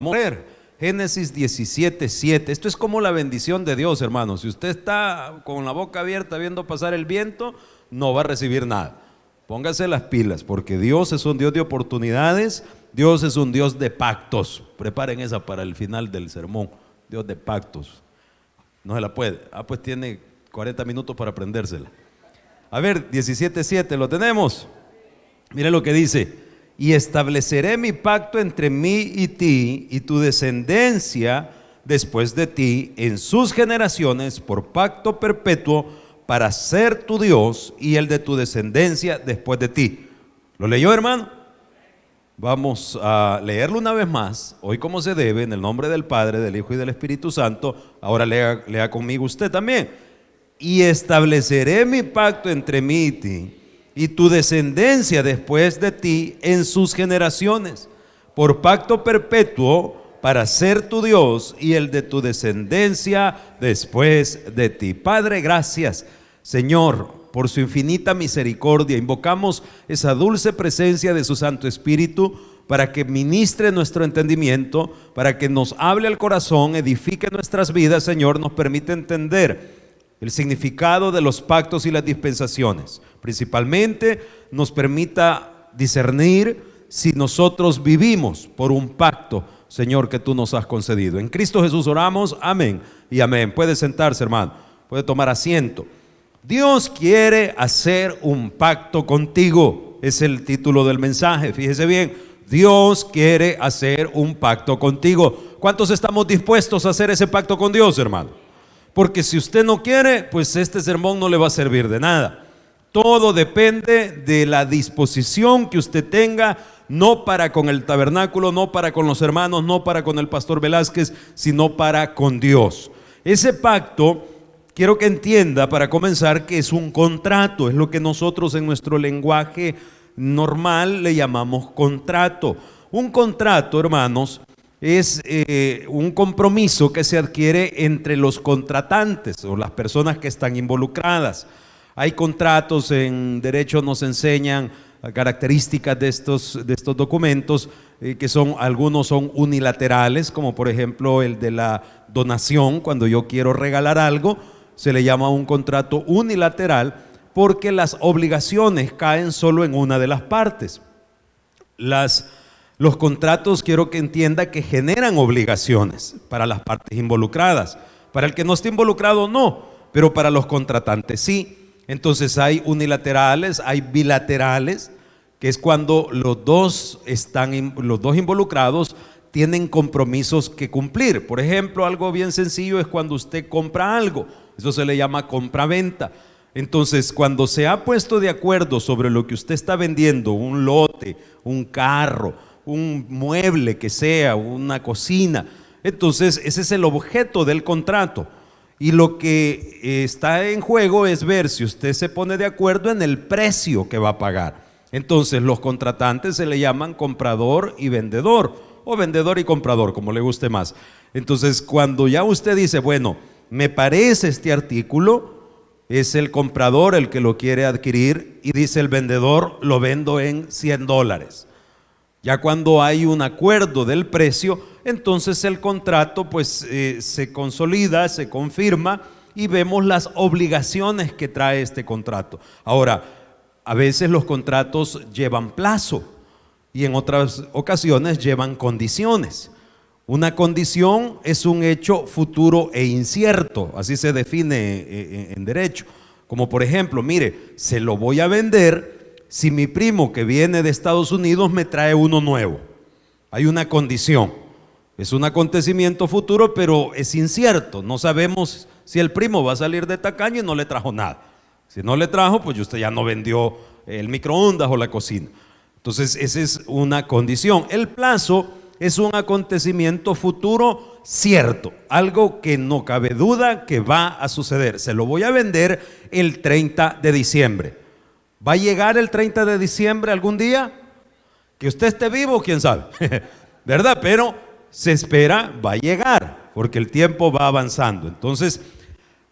Vamos a ver Génesis 17:7. Esto es como la bendición de Dios, hermanos. Si usted está con la boca abierta viendo pasar el viento, no va a recibir nada. Póngase las pilas, porque Dios es un Dios de oportunidades. Dios es un Dios de pactos. Preparen esa para el final del sermón. Dios de pactos. No se la puede. Pues tiene 40 minutos para aprendérsela. A ver, 17:7, ¿lo tenemos? Mire lo que dice: y estableceré mi pacto entre mí y ti y tu descendencia después de ti en sus generaciones por pacto perpetuo para ser tu Dios y el de tu descendencia después de ti. ¿Lo leyó, hermano? Vamos a leerlo una vez más, hoy como se debe, en el nombre del Padre, del Hijo y del Espíritu Santo. Ahora lea conmigo usted también. Y estableceré mi pacto entre mí y ti y tu descendencia después de ti en sus generaciones, por pacto perpetuo para ser tu Dios y el de tu descendencia después de ti. Padre, gracias, Señor, por su infinita misericordia. Invocamos esa dulce presencia de su Santo Espíritu para que ministre nuestro entendimiento, para que nos hable al corazón, edifique nuestras vidas, Señor, nos permite entender el significado de los pactos y las dispensaciones. Principalmente nos permita discernir si nosotros vivimos por un pacto, Señor, que tú nos has concedido. En Cristo Jesús oramos, amén y amén. Puede sentarse, hermano, puede tomar asiento. Dios quiere hacer un pacto contigo, es el título del mensaje. Fíjese bien, Dios quiere hacer un pacto contigo. ¿Cuántos estamos dispuestos a hacer ese pacto con Dios, hermano? Porque si usted no quiere, pues este sermón no le va a servir de nada. Todo depende de la disposición que usted tenga, no para con el tabernáculo, no para con los hermanos, no para con el pastor Velázquez, sino para con Dios. Ese pacto, quiero que entienda para comenzar que es un contrato, es lo que nosotros en nuestro lenguaje normal le llamamos contrato. Un contrato, hermanos, es un compromiso que se adquiere entre los contratantes o las personas que están involucradas. Hay contratos, en derecho nos enseñan características de estos documentos, que algunos son unilaterales, como por ejemplo el de la donación. Cuando yo quiero regalar algo, se le llama un contrato unilateral, porque las obligaciones caen solo en una de las partes. Los contratos, quiero que entienda que generan obligaciones para las partes involucradas. Para el que no esté involucrado no, pero para los contratantes sí. Entonces hay unilaterales, hay bilaterales, que es cuando los dos involucrados tienen compromisos que cumplir. Por ejemplo, algo bien sencillo es cuando usted compra algo. Eso se le llama compra-venta. Entonces, cuando se ha puesto de acuerdo sobre lo que usted está vendiendo, un lote, un carro, un mueble que sea, una cocina, entonces ese es el objeto del contrato. Y lo que está en juego es ver si usted se pone de acuerdo en el precio que va a pagar. Entonces los contratantes se le llaman comprador y vendedor, o vendedor y comprador, como le guste más. Entonces, cuando ya usted dice, bueno, me parece este artículo, es el comprador el que lo quiere adquirir, y dice el vendedor, lo vendo en $100. Ya cuando hay un acuerdo del precio, entonces el contrato pues se consolida, se confirma, y vemos las obligaciones que trae este contrato. Ahora, a veces los contratos llevan plazo y en otras ocasiones llevan condiciones. Una condición es un hecho futuro e incierto, así se define en derecho. Como por ejemplo, mire, se lo voy a vender si mi primo que viene de Estados Unidos me trae uno nuevo. Hay una condición. Es un acontecimiento futuro, pero es incierto. No sabemos si el primo va a salir de tacaño y no le trajo nada. Si no le trajo, pues usted ya no vendió el microondas o la cocina. Entonces, esa es una condición. El plazo es un acontecimiento futuro cierto, algo que no cabe duda que va a suceder. Se lo voy a vender el 30 de diciembre. ¿Va a llegar el 30 de diciembre algún día? Que usted esté vivo, quién sabe, ¿verdad? Pero se espera, va a llegar, porque el tiempo va avanzando. Entonces,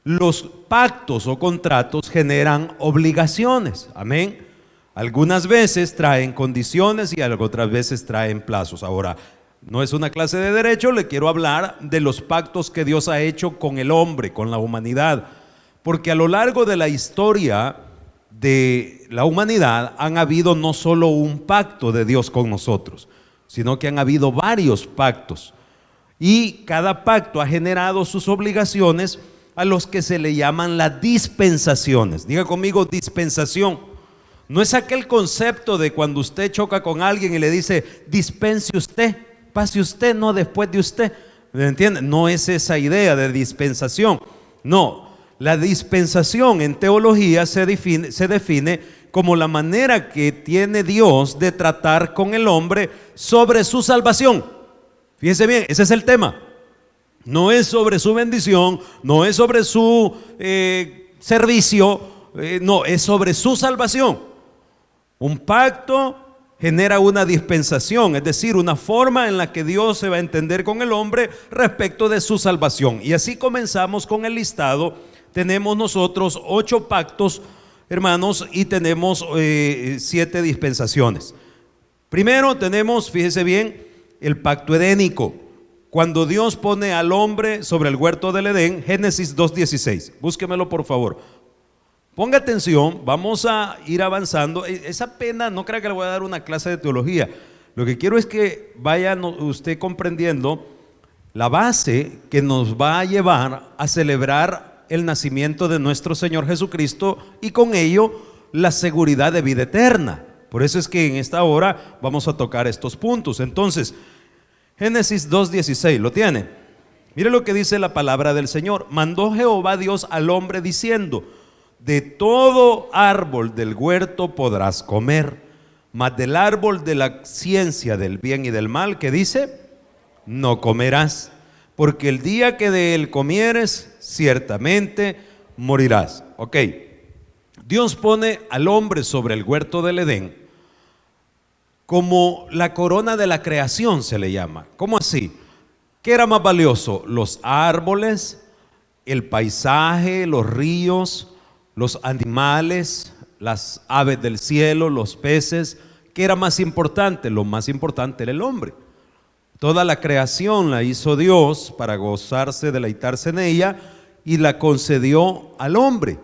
los pactos o contratos generan obligaciones, amén. Algunas veces traen condiciones y otras veces traen plazos. Ahora, No es una clase de derecho, le quiero hablar de los pactos que Dios ha hecho con el hombre, con la humanidad. Porque a lo largo de la historia de la humanidad han habido no solo un pacto de Dios con nosotros, sino que han habido varios pactos. Y cada pacto ha generado sus obligaciones a los que se le llaman las dispensaciones. Diga conmigo, dispensación. No es aquel concepto de cuando usted choca con alguien y le dice, dispense usted, pase usted, no después de usted. ¿Me entiende? No es esa idea de dispensación. No, la dispensación en teología se define como la manera que tiene Dios de tratar con el hombre sobre su salvación. Fíjense bien, ese es el tema. No es sobre su bendición, no es sobre su servicio, no, es sobre su salvación. Un pacto genera una dispensación, es decir, una forma en la que Dios se va a entender con el hombre respecto de su salvación. Y así comenzamos con el listado. Tenemos nosotros 8 pactos, hermanos, y tenemos 7 dispensaciones. Primero tenemos, fíjese bien, el pacto edénico. Cuando Dios pone al hombre sobre el huerto del Edén, Génesis 2:16. Búsquemelo por favor. Ponga atención, vamos a ir avanzando. Esa pena, no crea que le voy a dar una clase de teología. Lo que quiero es que vaya usted comprendiendo la base que nos va a llevar a celebrar el nacimiento de nuestro Señor Jesucristo y con ello la seguridad de vida eterna. Por eso es que en esta hora vamos a tocar estos puntos. Entonces, Génesis 2:16, ¿lo tiene? Mire lo que dice la palabra del Señor. Mandó Jehová Dios al hombre diciendo: de todo árbol del huerto podrás comer, mas del árbol de la ciencia del bien y del mal, ¿qué dice? No comerás, porque el día que de él comieres, ciertamente morirás. Ok, Dios pone al hombre sobre el huerto del Edén como la corona de la creación, se le llama. ¿Cómo así? ¿Qué era más valioso? Los árboles, el paisaje, los ríos, los animales, las aves del cielo, los peces. ¿Qué era más importante? Lo más importante era el hombre. Toda la creación la hizo Dios para gozarse, deleitarse en ella, y la concedió al hombre,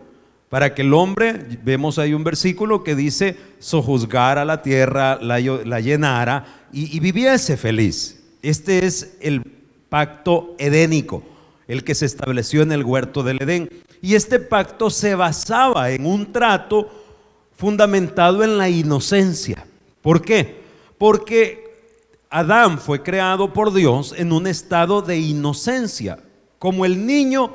para que el hombre, vemos ahí un versículo que dice, sojuzgara la tierra, la llenara y viviese feliz. Este es el pacto edénico, el que se estableció en el huerto del Edén. Y este pacto se basaba en un trato fundamentado en la inocencia. ¿Por qué? Porque Adán fue creado por Dios en un estado de inocencia, como el niño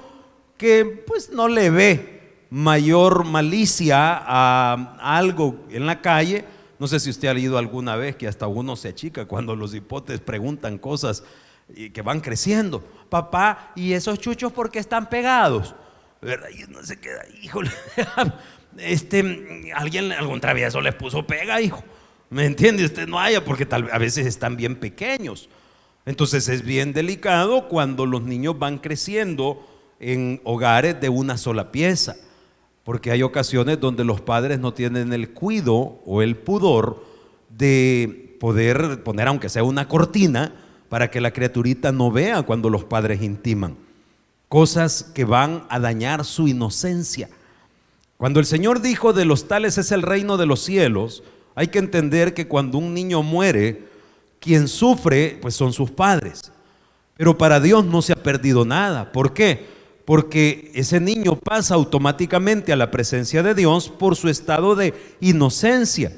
que pues no le ve mayor malicia a algo en la calle. No sé si usted ha leído alguna vez que hasta uno se achica cuando los hipotes preguntan cosas y que van creciendo. Papá, ¿y esos chuchos por qué están pegados? ¿Verdad? Y no se queda, híjole, algún travieso les puso pega, hijo. ¿Me entiende? Usted no haya, porque a veces están bien pequeños. Entonces es bien delicado cuando los niños van creciendo en hogares de una sola pieza, porque hay ocasiones donde los padres no tienen el cuidado o el pudor de poder poner, aunque sea una cortina, para que la criaturita no vea cuando los padres intiman. Cosas que van a dañar su inocencia. Cuando el Señor dijo: de los tales es el reino de los cielos, hay que entender que cuando un niño muere, quien sufre pues son sus padres. Pero para Dios no se ha perdido nada. ¿Por qué? Porque ese niño pasa automáticamente a la presencia de Dios por su estado de inocencia.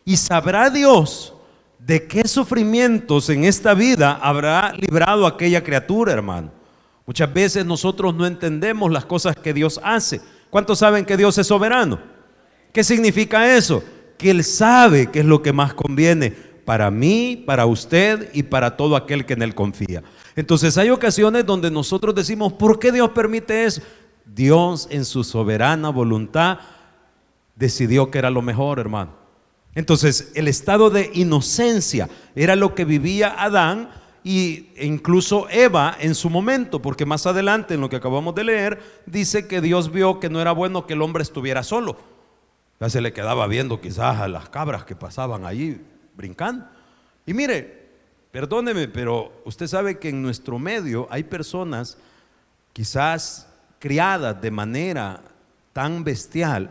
Y sabrá Dios de qué sufrimientos en esta vida habrá librado aquella criatura, hermano. Muchas veces nosotros no entendemos las cosas que Dios hace. ¿Cuántos saben que Dios es soberano? ¿Qué significa eso? Que Él sabe qué es lo que más conviene para mí, para usted y para todo aquel que en Él confía. Entonces hay ocasiones donde nosotros decimos: ¿por qué Dios permite eso? Dios en su soberana voluntad decidió que era lo mejor, hermano. Entonces el estado de inocencia era lo que vivía Adán e incluso Eva en su momento, porque más adelante en lo que acabamos de leer dice que Dios vio que no era bueno que el hombre estuviera solo. Ya se le quedaba viendo quizás a las cabras que pasaban allí brincando. Y mire, Perdóneme, pero usted sabe que en nuestro medio hay personas quizás criadas de manera tan bestial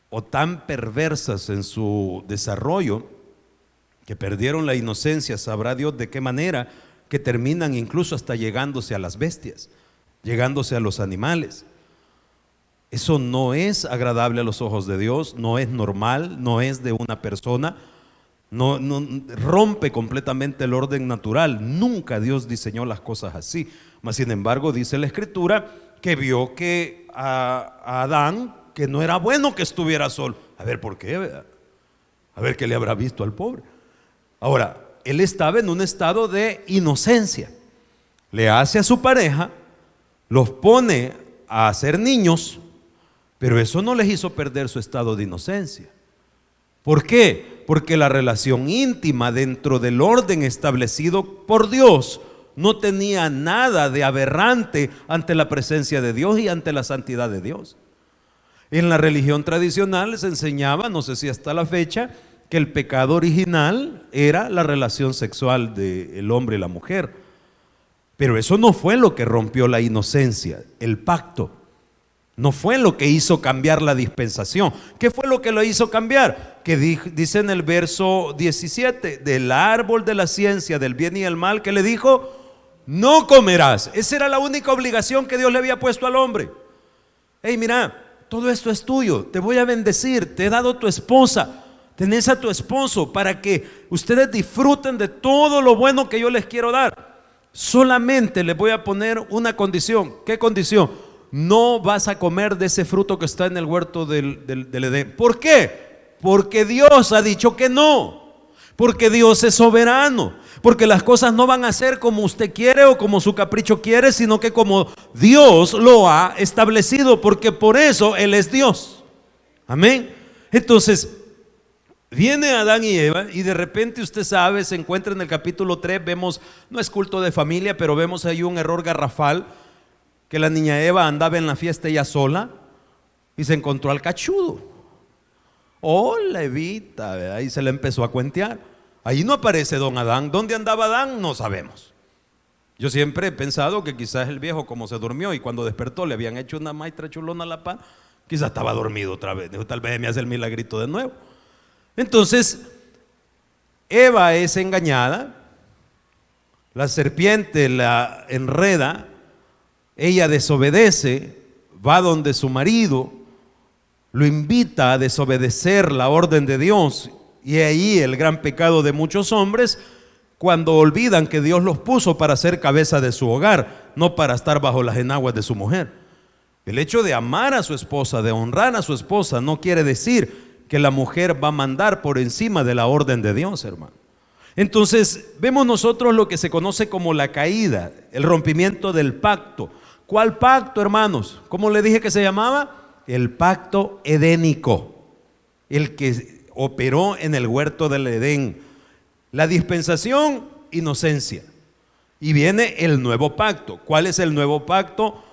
o tan perversas en su desarrollo que perdieron la inocencia, sabrá Dios de qué manera, que terminan incluso hasta llegándose a las bestias, llegándose a los animales. Eso no es agradable a los ojos de Dios, no es normal, no es de una persona, no rompe completamente el orden natural. Nunca Dios diseñó las cosas así. Mas sin embargo dice la Escritura que vio que a Adán, que no era bueno que estuviera solo. A ver, ¿por qué? A ver qué le habrá visto al pobre. Ahora, él estaba en un estado de inocencia. Le hace a su pareja, los pone a hacer niños, pero eso no les hizo perder su estado de inocencia. ¿Por qué? Porque la relación íntima dentro del orden establecido por Dios no tenía nada de aberrante ante la presencia de Dios y ante la santidad de Dios. En la religión tradicional se enseñaba, no sé si hasta la fecha, que el pecado original era la relación sexual del hombre y la mujer. Pero eso no fue lo que rompió la inocencia, el pacto. No fue lo que hizo cambiar la dispensación. ¿Qué fue lo que lo hizo cambiar? Que dice en el verso 17, del árbol de la ciencia del bien y el mal, que le dijo, no comerás. Esa era la única obligación que Dios le había puesto al hombre. Hey, mira, todo esto es tuyo, te voy a bendecir, te he dado tu esposa, tenés a tu esposo para que ustedes disfruten de todo lo bueno que yo les quiero dar. Solamente les voy a poner una condición. ¿Qué condición? No vas a comer de ese fruto que está en el huerto del Edén. ¿Por qué? Porque Dios ha dicho que no. Porque Dios es soberano. Porque las cosas no van a ser como usted quiere o como su capricho quiere, sino que como Dios lo ha establecido, porque por eso Él es Dios. Amén. Entonces, viene Adán y Eva y de repente usted sabe, se encuentra en el capítulo 3, vemos, no es culto de familia, pero vemos ahí un error garrafal, que la niña Eva andaba en la fiesta ella sola y se encontró al cachudo. Oh, la Evita, ¿verdad? Y se le empezó a cuentear. Ahí no aparece don Adán. ¿Dónde andaba Adán? No sabemos. Yo siempre he pensado que quizás el viejo, como se durmió y cuando despertó le habían hecho una maestra chulona a la pan, quizás estaba dormido otra vez. Dijo, tal vez me hace el milagrito de nuevo. Entonces, Eva es engañada, la serpiente la enreda, ella desobedece, va donde su marido, lo invita a desobedecer la orden de Dios. Y ahí el gran pecado de muchos hombres, cuando olvidan que Dios los puso para ser cabeza de su hogar, no para estar bajo las enaguas de su mujer. El hecho de amar a su esposa, de honrar a su esposa, no quiere decir que la mujer va a mandar por encima de la orden de Dios, hermano. Entonces vemos nosotros lo que se conoce como la caída, el rompimiento del pacto. ¿Cuál pacto, hermanos? ¿Cómo le dije que se llamaba? El pacto edénico, el que operó en el huerto del Edén. La dispensación, inocencia. Y viene el nuevo pacto. ¿Cuál es el nuevo pacto?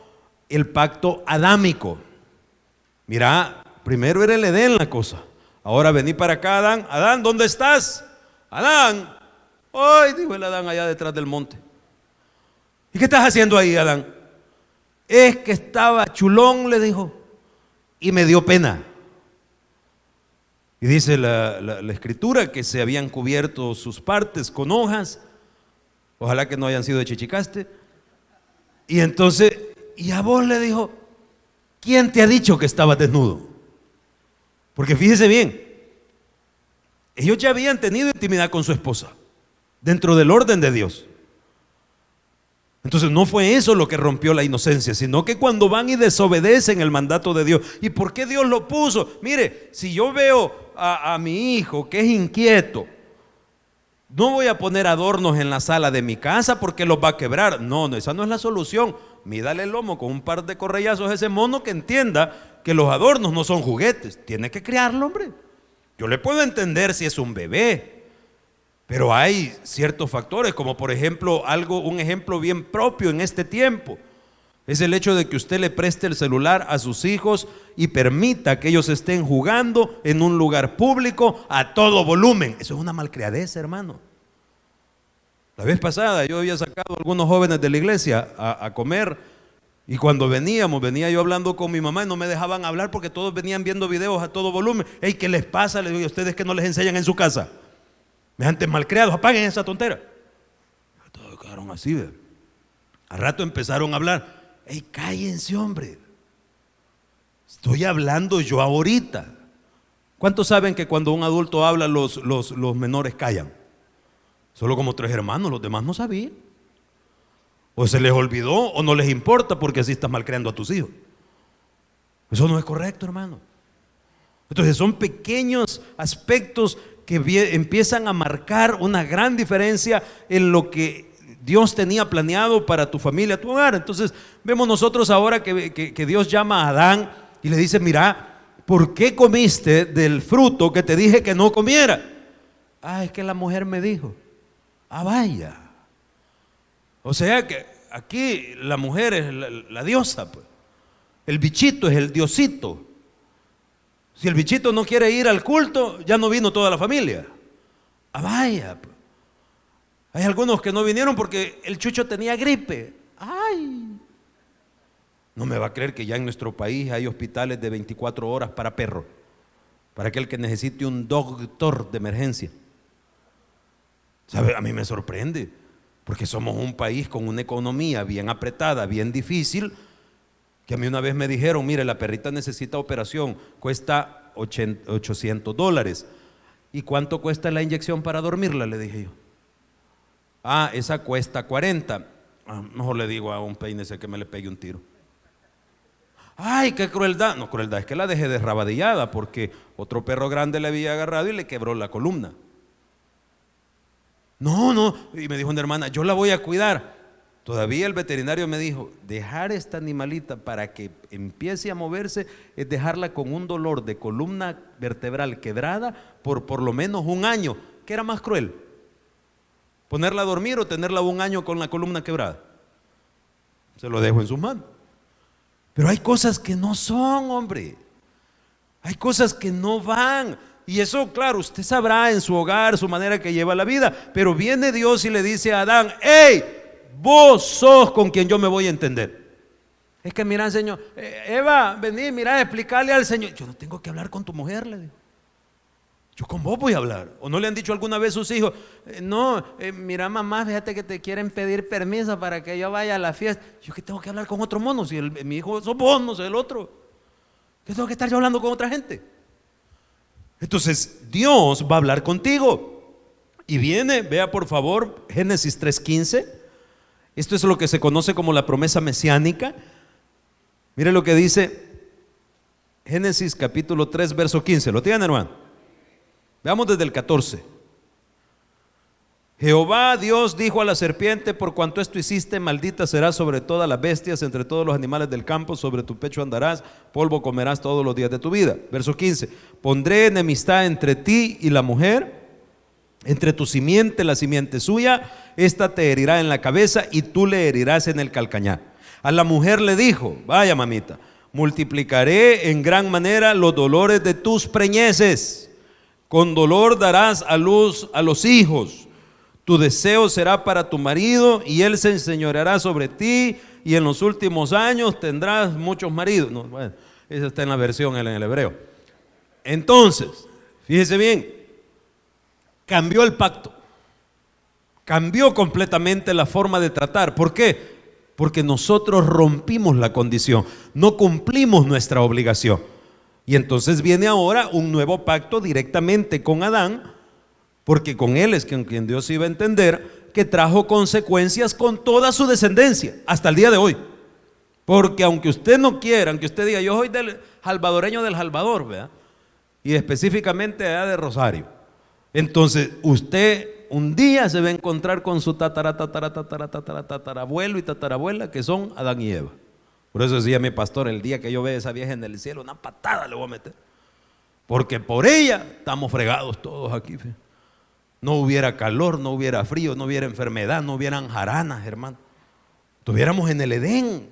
El pacto adámico. Mira, primero era el Edén la cosa. Ahora vení para acá, Adán. Adán, ¿dónde estás? Adán. ¡Ay! Dijo el Adán allá detrás del monte. ¿Y qué estás haciendo ahí, Adán? Es que estaba chulón, le dijo, y me dio pena. Y dice la escritura que se habían cubierto sus partes con hojas. Ojalá que no hayan sido de chichicaste. Y entonces, y a vos le dijo, ¿quién te ha dicho que estabas desnudo? Porque fíjese bien, ellos ya habían tenido intimidad con su esposa, dentro del orden de Dios. Entonces no fue eso lo que rompió la inocencia, sino que cuando van y desobedecen el mandato de Dios. ¿Y por qué Dios lo puso? Mire, si yo veo a mi hijo que es inquieto, no voy a poner adornos en la sala de mi casa porque los va a quebrar. No, esa no es la solución. Mídale el lomo con un par de correazos a ese mono, que entienda que los adornos no son juguetes. Tiene que criarlo, hombre. Yo le puedo entender si es un bebé, pero hay ciertos factores, como por ejemplo un ejemplo bien propio en este tiempo, es el hecho de que usted le preste el celular a sus hijos y permita que ellos estén jugando en un lugar público a todo volumen. Eso es una malcriadez, hermano. La vez pasada yo había sacado a algunos jóvenes de la iglesia a comer, y cuando venía yo hablando con mi mamá y no me dejaban hablar porque todos venían viendo videos a todo volumen. Hey, ¿qué les pasa? Les digo, ¿a ustedes que no les enseñan en su casa? Me han malcriados, apaguen esa tontera. Todos quedaron así, ¿verdad? Al rato empezaron a hablar. Hey, cállense, hombre. Estoy hablando yo ahorita. ¿Cuántos saben que cuando un adulto habla los menores callan? Solo como 3 hermanos, los demás no sabían. O se les olvidó o no les importa porque así estás malcriando a tus hijos. Eso no es correcto, hermano. Entonces son pequeños aspectos que empiezan a marcar una gran diferencia en lo que Dios tenía planeado para tu familia, tu hogar. Entonces vemos nosotros ahora que Dios llama a Adán y le dice: mira, ¿por qué comiste del fruto que te dije que no comiera? Ah, es que la mujer me dijo. Ah, vaya. O sea que aquí la mujer es la diosa, pues. El bichito es el diosito. Si el bichito no quiere ir al culto, ya no vino toda la familia. Ah, vaya, pues. Hay algunos que no vinieron porque el chucho tenía gripe. Ay. No me va a creer que ya en nuestro país hay hospitales de 24 horas para perros, para aquel que necesite un doctor de emergencia. ¿Sabe? A mí me sorprende, porque somos un país con una economía bien apretada, bien difícil, que a mí una vez me dijeron: mire, la perrita necesita operación, cuesta $800. ¿Y cuánto cuesta la inyección para dormirla?, le dije yo. Ah, esa cuesta 40. Mejor le digo a un peínese que me le pegue un tiro. Ay, qué crueldad. No, crueldad, es que la dejé desrabadillada porque otro perro grande le había agarrado y le quebró la columna. No, y me dijo una hermana: yo la voy a cuidar. Todavía el veterinario me dijo: dejar esta animalita para que empiece a moverse es dejarla con un dolor de columna vertebral quebrada por lo menos 1 año. ¿Qué era más cruel? ¿Ponerla a dormir o tenerla 1 año con la columna quebrada? Se lo dejo en sus manos. Pero hay cosas que no son, hombre. Hay cosas que no van. Y eso, claro, usted sabrá en su hogar, su manera que lleva la vida. Pero viene Dios y le dice a Adán: hey, vos sos con quien yo me voy a entender. Es que mira, Señor, Eva, vení, mira, explicarle al Señor. Yo no tengo que hablar con tu mujer, le digo. Yo con vos voy a hablar. ¿O no le han dicho alguna vez sus hijos: mira, mamá, fíjate que te quieren pedir permiso para que yo vaya a la fiesta? Yo que tengo que hablar con otro mono, si mi hijo sos vos, no sé el otro. ¿Qué tengo que estar yo hablando con otra gente? Entonces Dios va a hablar contigo. Y viene, vea por favor Génesis 3:15. Esto es lo que se conoce como la promesa mesiánica. Mire lo que dice Génesis capítulo 3 verso 15. ¿Lo tienen, hermano? Veamos desde el 14. Jehová Dios dijo a la serpiente: por cuanto esto hiciste, maldita serás sobre todas las bestias, entre todos los animales del campo, sobre tu pecho andarás, polvo comerás todos los días de tu vida. Verso 15. Pondré enemistad entre ti y la mujer, entre tu simiente, la simiente suya, esta te herirá en la cabeza y tú le herirás en el calcañar. A la mujer le dijo: vaya, mamita, multiplicaré en gran manera los dolores de tus preñeces, con dolor darás a luz a los hijos. Tu deseo será para tu marido y él se enseñoreará sobre ti, y en los últimos años tendrás muchos maridos. No, bueno, eso está en la versión en el hebreo. Entonces, fíjese bien, cambió el pacto, cambió completamente la forma de tratar. ¿Por qué? Porque nosotros rompimos la condición, no cumplimos nuestra obligación. Y entonces viene ahora un nuevo pacto directamente con Adán, porque con él es con quien Dios iba a entender, que trajo consecuencias con toda su descendencia hasta el día de hoy. Porque aunque usted no quiera, aunque usted diga: yo soy del salvadoreño del Salvador, ¿verdad?, y específicamente allá de Rosario, entonces usted un día se va a encontrar con su tatarabuelo y tatarabuela, que son Adán y Eva. Por eso decía mi pastor: el día que yo vea a esa vieja en el cielo, una patada le voy a meter, porque por ella estamos fregados todos aquí. No hubiera calor, no hubiera frío, no hubiera enfermedad, no hubieran jaranas, hermano. Estuviéramos en el Edén.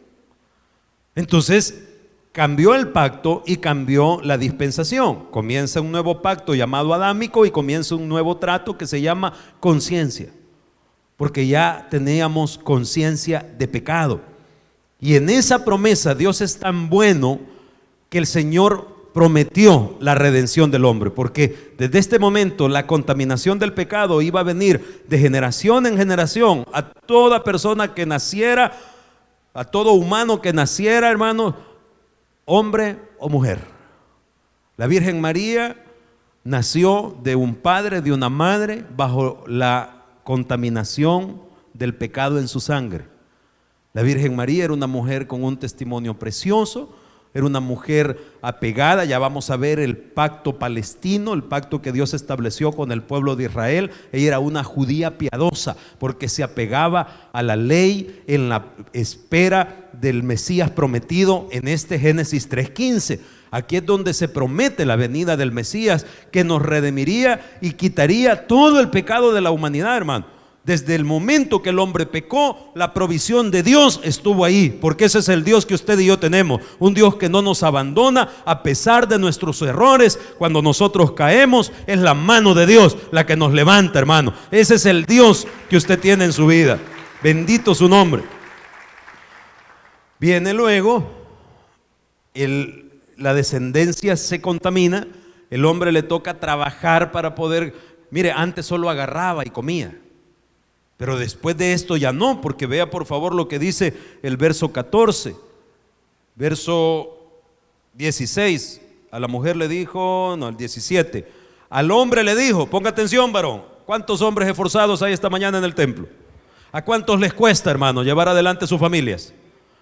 Entonces cambió el pacto y cambió la dispensación. Comienza un nuevo pacto llamado adámico y comienza un nuevo trato que se llama conciencia. porque ya teníamos conciencia de pecado. Y en esa promesa Dios es tan bueno que el Señor prometió la redención del hombre, porque desde este momento la contaminación del pecado iba a venir de generación en generación a toda persona que naciera, a todo humano que naciera, hermano, hombre o mujer. La Virgen María nació de un padre, de una madre, bajo la contaminación del pecado en su sangre. La Virgen María era una mujer con un testimonio precioso, era una mujer apegada. Ya vamos a ver el pacto palestino, el pacto que Dios estableció con el pueblo de Israel. Ella era una judía piadosa porque se apegaba a la ley en la espera del Mesías prometido en este Génesis 3:15. Aquí es donde se promete la venida del Mesías, que nos redimiría y quitaría todo el pecado de la humanidad, hermano. Desde el momento que el hombre pecó, la provisión de Dios estuvo ahí, porque ese es el Dios que usted y yo tenemos, un Dios que no nos abandona a pesar de nuestros errores. Cuando nosotros caemos, es la mano de Dios la que nos levanta, hermano. Ese es el Dios que usted tiene en su vida. Bendito su nombre. Viene luego, la descendencia se contamina, el hombre le toca trabajar para poder, mire, antes solo agarraba y comía. Pero después de esto ya no, porque vea por favor lo que dice el verso 14, verso 16. A la mujer le dijo, no, el 17. Al hombre le dijo, ponga atención, varón. ¿Cuántos hombres esforzados hay esta mañana en el templo? ¿A cuántos les cuesta, hermano, llevar adelante sus familias?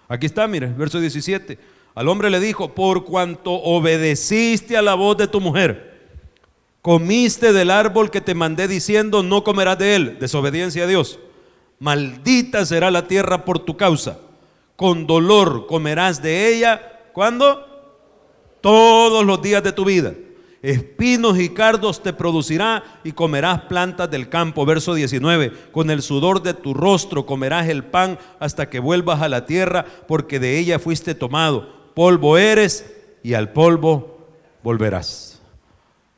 Aquí está, mire, verso 17. Al hombre le dijo, por cuanto obedeciste a la voz de tu mujer, comiste del árbol que te mandé diciendo, no comerás de él. Desobediencia a Dios. Maldita será la tierra por tu causa. Con dolor comerás de ella. ¿Cuándo? Todos los días de tu vida. Espinos y cardos te producirá y comerás plantas del campo. Verso 19. Con el sudor de tu rostro comerás el pan hasta que vuelvas a la tierra, porque de ella fuiste tomado. Polvo eres y al polvo volverás.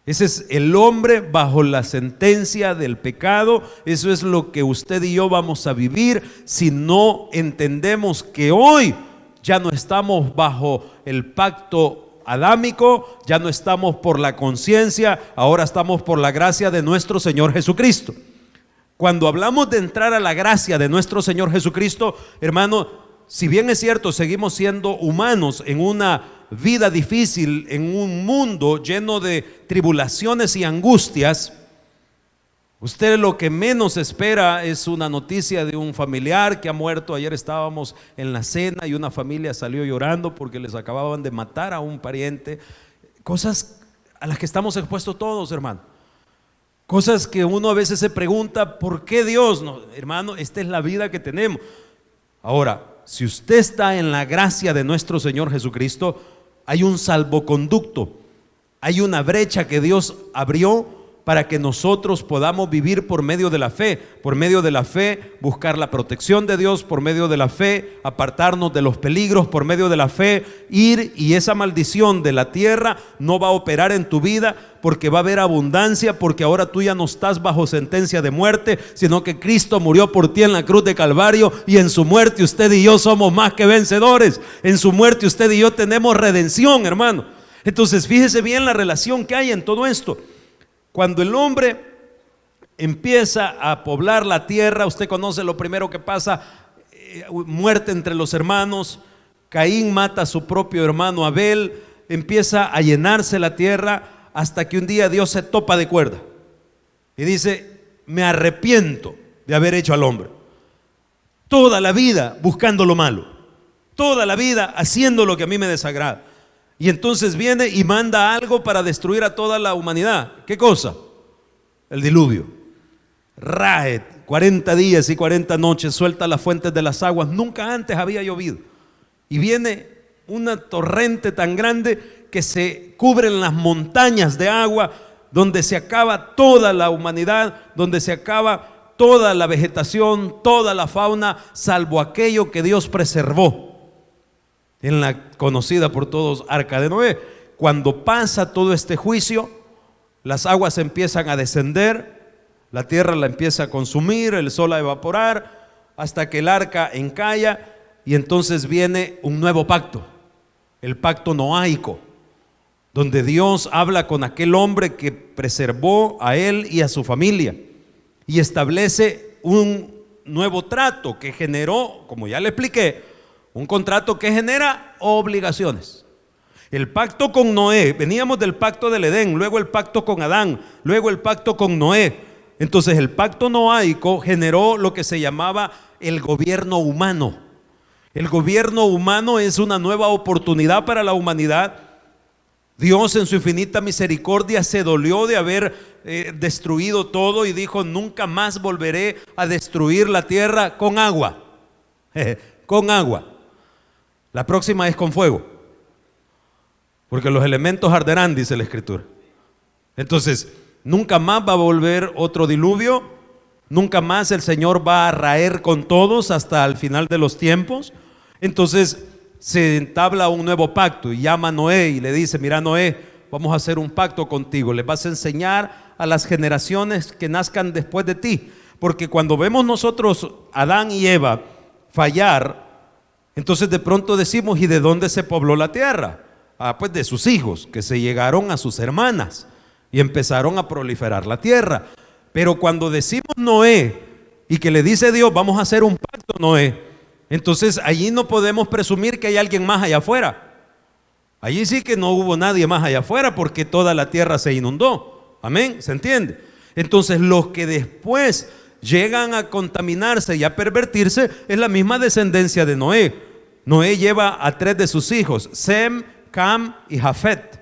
Ese es el hombre bajo la sentencia del pecado. Eso es lo que usted y yo vamos a vivir si no entendemos que hoy ya no estamos bajo el pacto adámico, ya no estamos por la conciencia, ahora estamos por la gracia de nuestro Señor Jesucristo. Cuando hablamos de entrar a la gracia de nuestro Señor Jesucristo, hermano, si bien es cierto, seguimos siendo humanos en una vida difícil, en un mundo lleno de tribulaciones y angustias. Usted lo que menos espera es una noticia de un familiar que ha muerto. Ayer estábamos en la cena y una familia salió llorando porque les acababan de matar a un pariente. Cosas a las que estamos expuestos todos, hermano. Cosas que uno a veces se pregunta, ¿por qué Dios? No, hermano, esta es la vida que tenemos. Ahora, si usted está en la gracia de nuestro Señor Jesucristo, hay un salvoconducto, hay una brecha que Dios abrió para que nosotros podamos vivir por medio de la fe, buscar la protección de Dios, por medio de la fe, apartarnos de los peligros, por medio de la fe, ir, y esa maldición de la tierra no va a operar en tu vida, porque va a haber abundancia, porque ahora tú ya no estás bajo sentencia de muerte, sino que Cristo murió por ti en la cruz de Calvario, y en su muerte usted y yo somos más que vencedores. En su muerte usted y yo tenemos redención, hermano. Entonces fíjese bien la relación que hay en todo esto. Cuando el hombre empieza a poblar la tierra, usted conoce lo primero que pasa, muerte entre los hermanos. Caín mata a su propio hermano Abel, empieza a llenarse la tierra, hasta que un día Dios se topa de cuerda y dice, me arrepiento de haber hecho al hombre. Toda la vida buscando lo malo, toda la vida haciendo lo que a mí me desagrada. Y entonces viene y manda algo para destruir a toda la humanidad. ¿Qué cosa? El diluvio. Raed, 40 días y 40 noches, suelta las fuentes de las aguas. Nunca antes había llovido. Y viene una torrente tan grande que se cubren las montañas de agua, donde se acaba toda la humanidad, donde se acaba toda la vegetación, toda la fauna, salvo aquello que Dios preservó en la conocida por todos Arca de Noé. Cuando pasa todo este juicio, las aguas empiezan a descender, La tierra la empieza a consumir, el sol a evaporar, hasta que el arca encalla y entonces viene un nuevo pacto, el pacto noáico, donde Dios habla con aquel hombre que preservó a él y a su familia y establece un nuevo trato que generó, como ya le expliqué, un contrato que genera obligaciones. El pacto con Noé, veníamos del pacto del Edén, luego el pacto con Adán, luego el pacto con Noé. Entonces el pacto noáico generó lo que se llamaba el gobierno humano. El gobierno humano es una nueva oportunidad para la humanidad. Dios en su infinita misericordia se dolió de haber destruido todo y dijo: nunca más volveré a destruir la tierra con agua. Con agua. La próxima es con fuego, porque los elementos arderán, dice la Escritura. Entonces, nunca más va a volver otro diluvio, nunca más el Señor va a raer con todos hasta el final de los tiempos. Entonces se entabla un nuevo pacto y llama a Noé y le dice: mira, Noé, vamos a hacer un pacto contigo, les vas a enseñar a las generaciones que nazcan después de ti, porque cuando vemos nosotros Adán y Eva fallar, entonces de pronto decimos: ¿y de dónde se pobló la tierra? Pues de sus hijos, que se llegaron a sus hermanas y empezaron a proliferar la tierra. Pero cuando decimos Noé y que le dice Dios: vamos a hacer un pacto, Noé, entonces allí no podemos presumir que hay alguien más allá afuera. Allí sí que no hubo nadie más allá afuera, porque toda la tierra se inundó. Amén, ¿se entiende? Entonces los que después llegan a contaminarse y a pervertirse es la misma descendencia de Noé. Noé lleva a 3 de sus hijos, Sem, Cam y Jafet.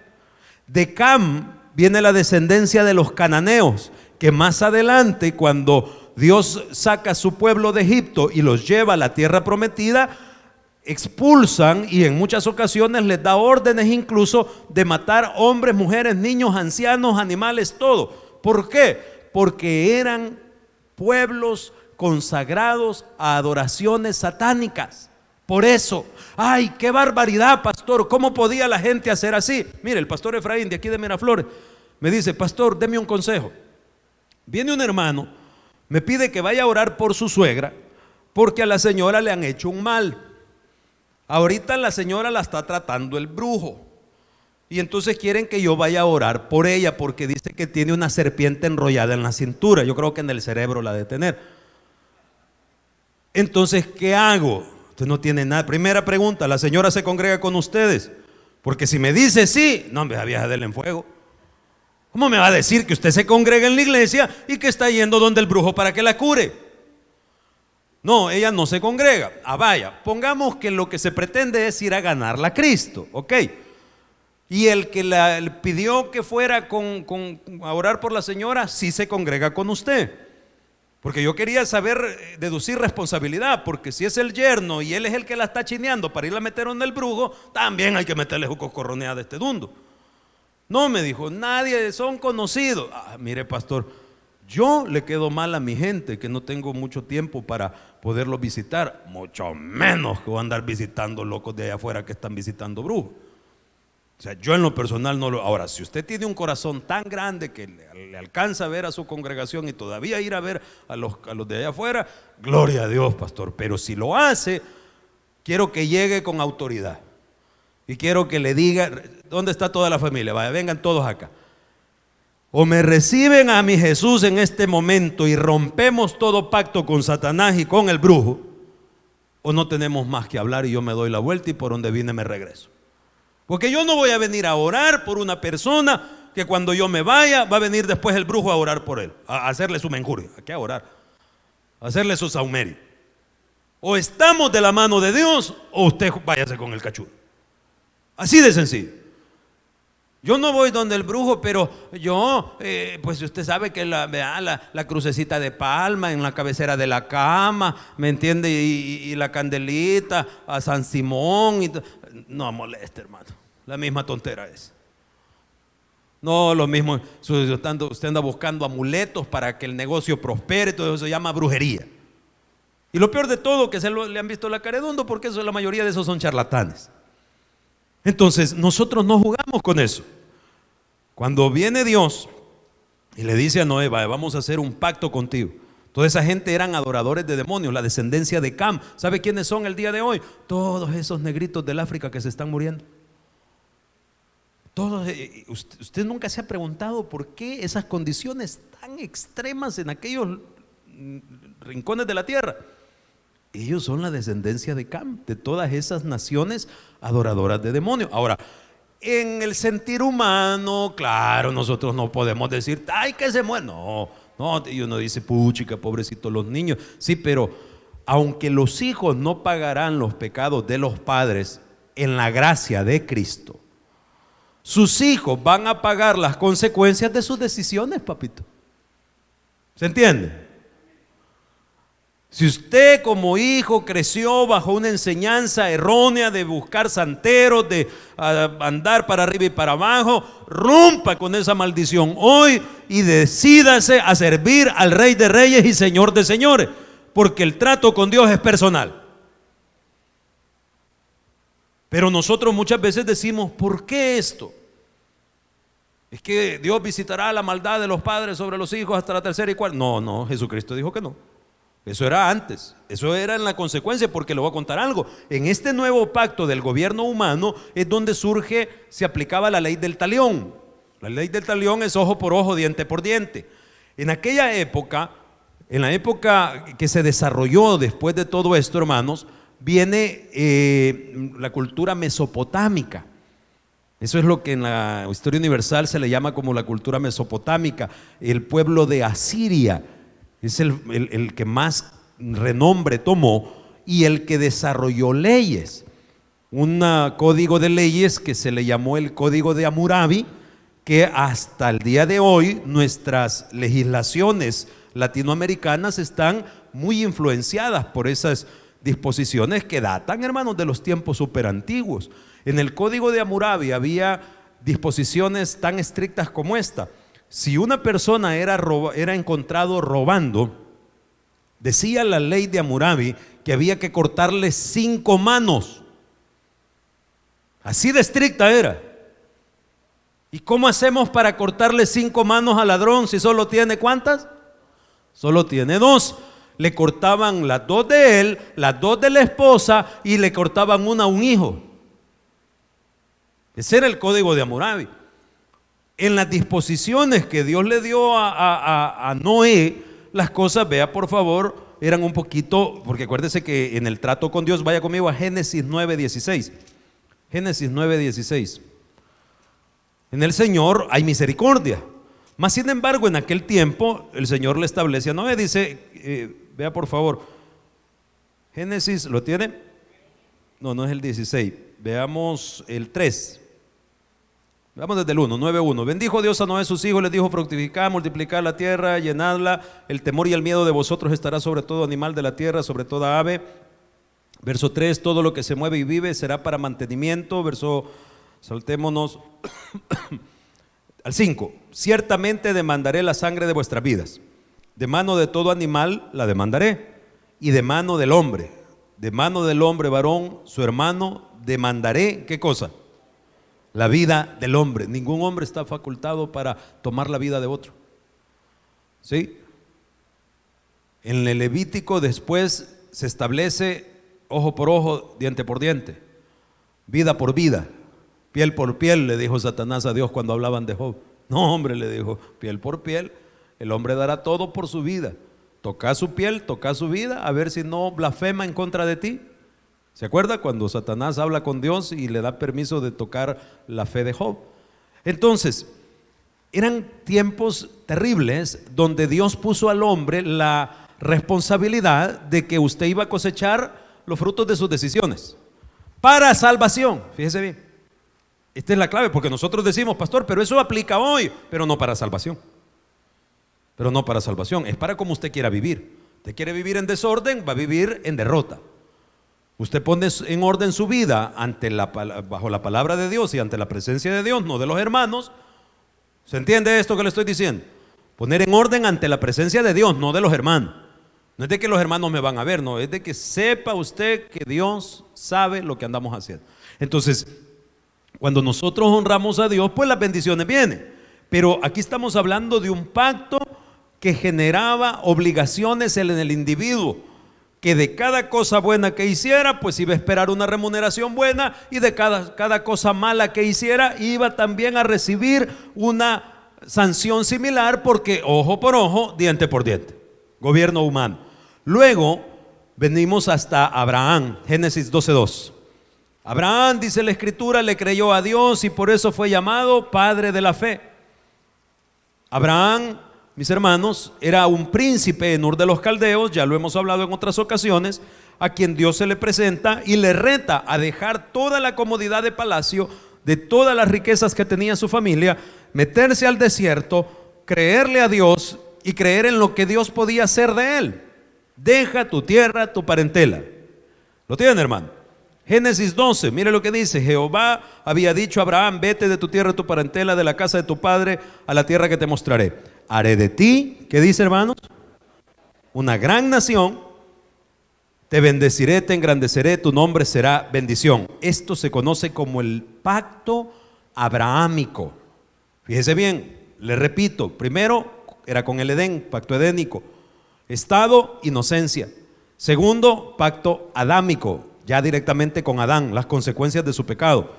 De Cam viene la descendencia de los cananeos, que más adelante, cuando Dios saca a su pueblo de Egipto y los lleva a la tierra prometida, expulsan y en muchas ocasiones les da órdenes incluso de matar hombres, mujeres, niños, ancianos, animales, todo. ¿Por qué? Porque eran pueblos consagrados a adoraciones satánicas. Por eso, ¡ay, qué barbaridad, pastor! ¿Cómo podía la gente hacer así? Mire, el pastor Efraín de aquí de Miraflores me dice: pastor, deme un consejo. Viene un hermano, me pide que vaya a orar por su suegra, porque a la señora le han hecho un mal. Ahorita la señora la está tratando el brujo, y entonces quieren que yo vaya a orar por ella, porque dice que tiene una serpiente enrollada en la cintura. Yo creo que en el cerebro la ha de tener. Entonces, ¿qué hago? Usted no tiene nada. Primera pregunta: ¿la señora se congrega con ustedes? Porque si me dice sí, no, me vieja, denle en fuego. ¿Cómo me va a decir que usted se congrega en la iglesia y que está yendo donde el brujo para que la cure? No, ella no se congrega. Vaya, pongamos que lo que se pretende es ir a ganarla a Cristo, ¿ok? Y el que le pidió que fuera a orar por la señora, sí se congrega con usted. Porque yo quería saber, deducir responsabilidad, porque si es el yerno y él es el que la está chineando para ir a meter donde el brujo, también hay que meterle juco corronea de este dundo. No, me dijo, nadie, son conocidos. Mire, pastor, yo le quedo mal a mi gente, que no tengo mucho tiempo para poderlos visitar, mucho menos que voy a andar visitando locos de allá afuera que están visitando brujos. O sea, yo en lo personal no lo... Ahora, si usted tiene un corazón tan grande que le alcanza a ver a su congregación y todavía ir a ver a los de allá afuera, gloria a Dios, pastor. Pero si lo hace, quiero que llegue con autoridad. Y quiero que le diga: ¿dónde está toda la familia? Vaya, vengan todos acá. O me reciben a mi Jesús en este momento y rompemos todo pacto con Satanás y con el brujo, o no tenemos más que hablar y yo me doy la vuelta y por donde vine me regreso. Porque yo no voy a venir a orar por una persona que cuando yo me vaya va a venir después el brujo a orar por él, a hacerle su menjurio. ¿A qué a orar? A hacerle su saumerio. O estamos de la mano de Dios o usted váyase con el cachudo. Así de sencillo. Yo no voy donde el brujo, pero yo, pues usted sabe que la crucecita de palma en la cabecera de la cama, ¿me entiende? Y la candelita a San Simón. No moleste, hermano. La misma tontera es. No, lo mismo. Usted anda buscando amuletos para que el negocio prospere, todo eso se llama brujería. Y lo peor de todo, que le han visto la caredundo, porque la mayoría de esos son charlatanes. Entonces nosotros no jugamos con eso. Cuando viene Dios Y le dice a Noé: vamos a hacer un pacto contigo. Toda esa gente eran adoradores de demonios, la descendencia de Cam. ¿Sabe quiénes son el día de hoy? Todos esos negritos del África que se están muriendo. Todos, usted nunca se ha preguntado por qué esas condiciones tan extremas en aquellos rincones de la tierra. Ellos son la descendencia de Cam, de todas esas naciones adoradoras de demonios. Ahora, en el sentir humano, claro, nosotros no podemos decir: ay, que se muere. No, y uno dice: puchica, pobrecitos los niños. Sí, pero aunque los hijos no pagarán los pecados de los padres en la gracia de Cristo, sus hijos van a pagar las consecuencias de sus decisiones, papito. ¿Se entiende? Si usted como hijo creció bajo una enseñanza errónea de buscar santeros, de andar para arriba y para abajo, rompa con esa maldición hoy y decídase a servir al Rey de Reyes y Señor de Señores, porque el trato con Dios es personal. Pero nosotros muchas veces decimos: ¿por qué esto? Es que Dios visitará la maldad de los padres sobre los hijos hasta la tercera y cuarta. No, Jesucristo dijo que no. Eso era antes, eso era en la consecuencia, porque le voy a contar algo. En este nuevo pacto del gobierno humano es donde se aplicaba la ley del talión. La ley del talión es ojo por ojo, diente por diente. En aquella época, en la época que se desarrolló después de todo esto, hermanos, viene la cultura mesopotámica. Eso es lo que en la historia universal se le llama como la cultura mesopotámica. El pueblo de Asiria es el que más renombre tomó y el que desarrolló leyes. Un código de leyes que se le llamó el Código de Hammurabi, que hasta el día de hoy nuestras legislaciones latinoamericanas están muy influenciadas por esas disposiciones que datan, hermanos, de los tiempos súper antiguos. En el Código de Hammurabi había disposiciones tan estrictas como esta. Si una persona era encontrado robando, decía la ley de Hammurabi que había que cortarle 5 manos. Así de estricta era. ¿Y cómo hacemos para cortarle 5 manos al ladrón si solo tiene cuántas? Solo tiene 2. Le cortaban las 2 de él, las 2 de la esposa, y le cortaban una a un hijo. Ese era el Código de Hammurabi. En las disposiciones que Dios le dio a Noé, las cosas, vea por favor, eran un poquito, porque acuérdese que en el trato con Dios, vaya conmigo a Génesis 9:16. Génesis 9:16. En el Señor hay misericordia. Mas sin embargo, en aquel tiempo el Señor le establece a Noé, dice, vea por favor, Génesis, ¿lo tiene? No es el 16, veamos el 3. Vamos desde el 1, 9:1. Bendijo Dios a Noé sus hijos, les dijo: fructificad, multiplicad la tierra, llenadla. El temor y el miedo de vosotros estará sobre todo animal de la tierra, sobre toda ave. Verso 3, todo lo que se mueve y vive será para mantenimiento. Saltémonos al 5. Ciertamente demandaré la sangre de vuestras vidas. De mano de todo animal la demandaré, y de mano del hombre varón, su hermano, demandaré, ¿qué cosa? La vida del hombre. Ningún hombre está facultado para tomar la vida de otro. ¿Sí? En el Levítico después se establece ojo por ojo, diente por diente, vida por vida, piel por piel, le dijo Satanás a Dios cuando hablaban de Job. No, hombre, le dijo, piel por piel, el hombre dará todo por su vida. Toca su piel, toca su vida, a ver si no blasfema en contra de ti. ¿Se acuerda cuando Satanás habla con Dios y le da permiso de tocar la fe de Job? Entonces, eran tiempos terribles donde Dios puso al hombre la responsabilidad de que usted iba a cosechar los frutos de sus decisiones para salvación. Fíjese bien, esta es la clave, porque nosotros decimos: pastor, pero eso aplica hoy, pero no para salvación. Pero no para salvación, es para como usted quiera vivir. Usted quiere vivir en desorden, va a vivir en derrota. Usted pone en orden su vida bajo la palabra de Dios y ante la presencia de Dios, no de los hermanos. ¿Se entiende esto que le estoy diciendo? Poner en orden ante la presencia de Dios, no de los hermanos. No es de que los hermanos me van a ver, no, es de que sepa usted que Dios sabe lo que andamos haciendo. Entonces, cuando nosotros honramos a Dios, pues las bendiciones vienen. Pero aquí estamos hablando de un pacto que generaba obligaciones en el individuo, que de cada cosa buena que hiciera, pues iba a esperar una remuneración buena, y de cada cosa mala que hiciera, iba también a recibir una sanción similar, porque ojo por ojo, diente por diente, gobierno humano. Luego venimos hasta Abraham, Génesis 12:2. Abraham, dice la escritura, le creyó a Dios y por eso fue llamado padre de la fe. Abraham, mis hermanos, era un príncipe en Ur de los Caldeos, ya lo hemos hablado en otras ocasiones, a quien Dios se le presenta y le reta a dejar toda la comodidad de palacio, de todas las riquezas que tenía su familia, meterse al desierto, creerle a Dios y creer en lo que Dios podía hacer de él. Deja tu tierra, tu parentela. ¿Lo tienen, hermano? Génesis 12, mire lo que dice: Jehová había dicho a Abraham: vete de tu tierra, tu parentela, de la casa de tu padre, a la tierra que te mostraré. Haré de ti, ¿qué dice, hermanos? Una gran nación, te bendeciré, te engrandeceré, tu nombre será bendición. Esto se conoce como el pacto abrahámico. Fíjese bien, le repito, primero era con el Edén, pacto edénico. Estado, inocencia. Segundo, pacto adámico, ya directamente con Adán, las consecuencias de su pecado.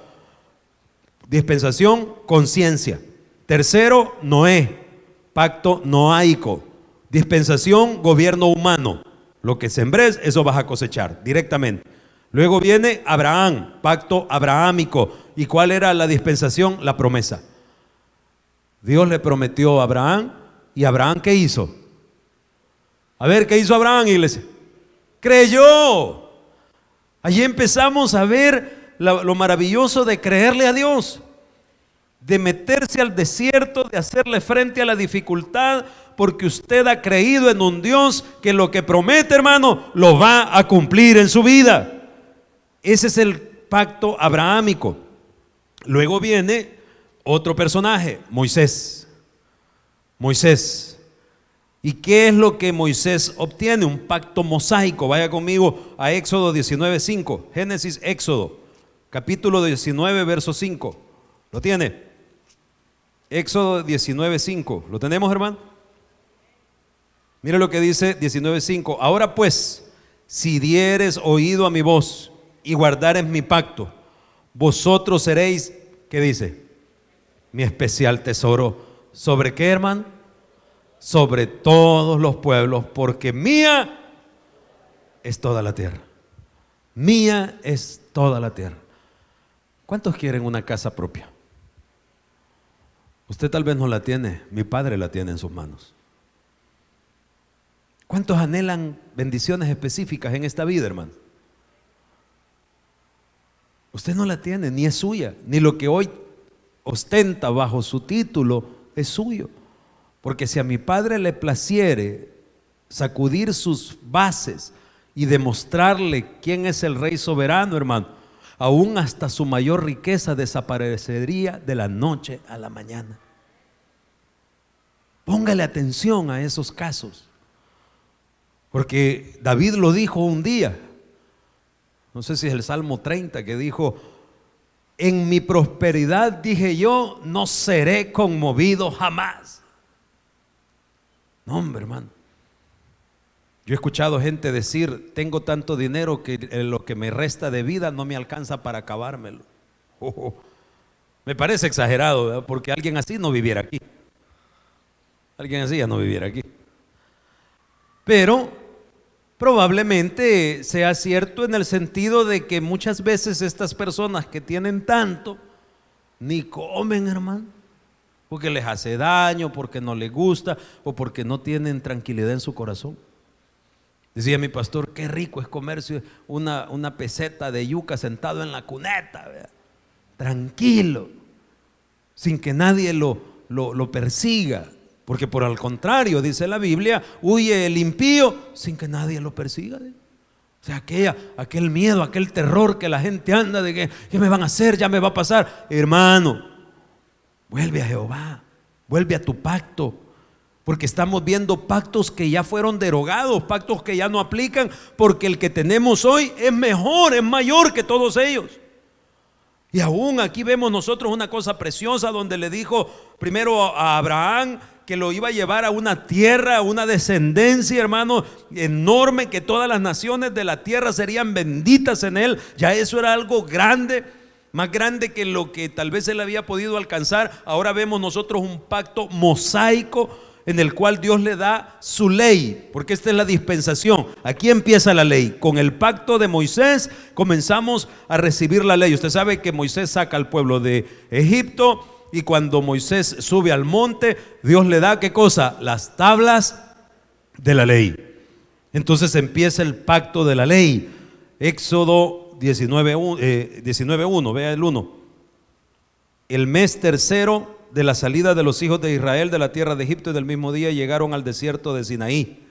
Dispensación, conciencia. Tercero, Noé, pacto noaico. Dispensación, gobierno humano. Lo que sembrés, eso vas a cosechar directamente. Luego viene Abraham, pacto abrahámico. ¿Y cuál era la dispensación? La promesa. Dios le prometió a Abraham, y Abraham, ¿qué hizo? A ver, ¿qué hizo Abraham, iglesia? Creyó. Allí empezamos a ver lo maravilloso de creerle a Dios, de meterse al desierto, de hacerle frente a la dificultad, porque usted ha creído en un Dios que lo que promete, hermano, lo va a cumplir en su vida. Ese es el pacto abrahámico. Luego viene otro personaje, Moisés. Moisés. ¿Y qué es lo que Moisés obtiene? Un pacto mosaico. Vaya conmigo a Éxodo 19:5. Génesis, Éxodo, capítulo 19, verso 5. ¿Lo tiene? Éxodo 19:5. ¿Lo tenemos, hermano? Mire lo que dice 19:5. Ahora pues, si dieres oído a mi voz y guardares mi pacto, vosotros seréis, ¿qué dice? Mi especial tesoro. ¿Sobre qué, hermano? Sobre todos los pueblos, porque mía es toda la tierra. Mía es toda la tierra. ¿Cuántos quieren una casa propia? Usted tal vez no la tiene, mi padre la tiene en sus manos. ¿Cuántos anhelan bendiciones específicas en esta vida, hermano? Usted no la tiene, ni es suya, ni lo que hoy ostenta bajo su título es suyo. Porque si a mi padre le placiere sacudir sus bases y demostrarle quién es el rey soberano, hermano, aún hasta su mayor riqueza desaparecería de la noche a la mañana. Póngale atención a esos casos, porque David lo dijo un día, no sé si es el Salmo 30, que dijo: en mi prosperidad, dije yo, no seré conmovido jamás. No, hombre, hermano. Yo he escuchado gente decir: tengo tanto dinero que lo que me resta de vida no me alcanza para acabármelo. Me parece exagerado, ¿verdad? Porque alguien así no viviera aquí. Alguien así ya no viviera aquí. Pero probablemente sea cierto en el sentido de que muchas veces estas personas que tienen tanto ni comen, hermano, porque les hace daño, porque no les gusta o porque no tienen tranquilidad en su corazón. Decía mi pastor: qué rico es comerse una peseta de yuca sentado en la cuneta, ¿verdad? Tranquilo, sin que nadie lo persiga, porque por el contrario, dice la Biblia, huye el impío sin que nadie lo persiga. O sea, aquel miedo, aquel terror que la gente anda de que ¿qué me van a hacer? Ya me va a pasar. Hermano, vuelve a Jehová, vuelve a tu pacto, porque estamos viendo pactos que ya fueron derogados, pactos que ya no aplican, porque el que tenemos hoy es mejor, es mayor que todos ellos. Y aún aquí vemos nosotros una cosa preciosa donde le dijo primero a Abraham que lo iba a llevar a una tierra, a una descendencia, hermano, enorme, que todas las naciones de la tierra serían benditas en él. Ya eso era algo grande, más grande que lo que tal vez él había podido alcanzar. Ahora vemos nosotros un pacto mosaico en el cual Dios le da su ley, porque esta es la dispensación. Aquí empieza la ley. Con el pacto de Moisés comenzamos a recibir la ley. Usted sabe que Moisés saca al pueblo de Egipto, y cuando Moisés sube al monte, Dios le da, ¿qué cosa? Las tablas de la ley. Entonces empieza el pacto de la ley. Éxodo 19:1, vea el 1. El mes tercero de la salida de los hijos de Israel de la tierra de Egipto, y del mismo día llegaron al desierto de Sinaí.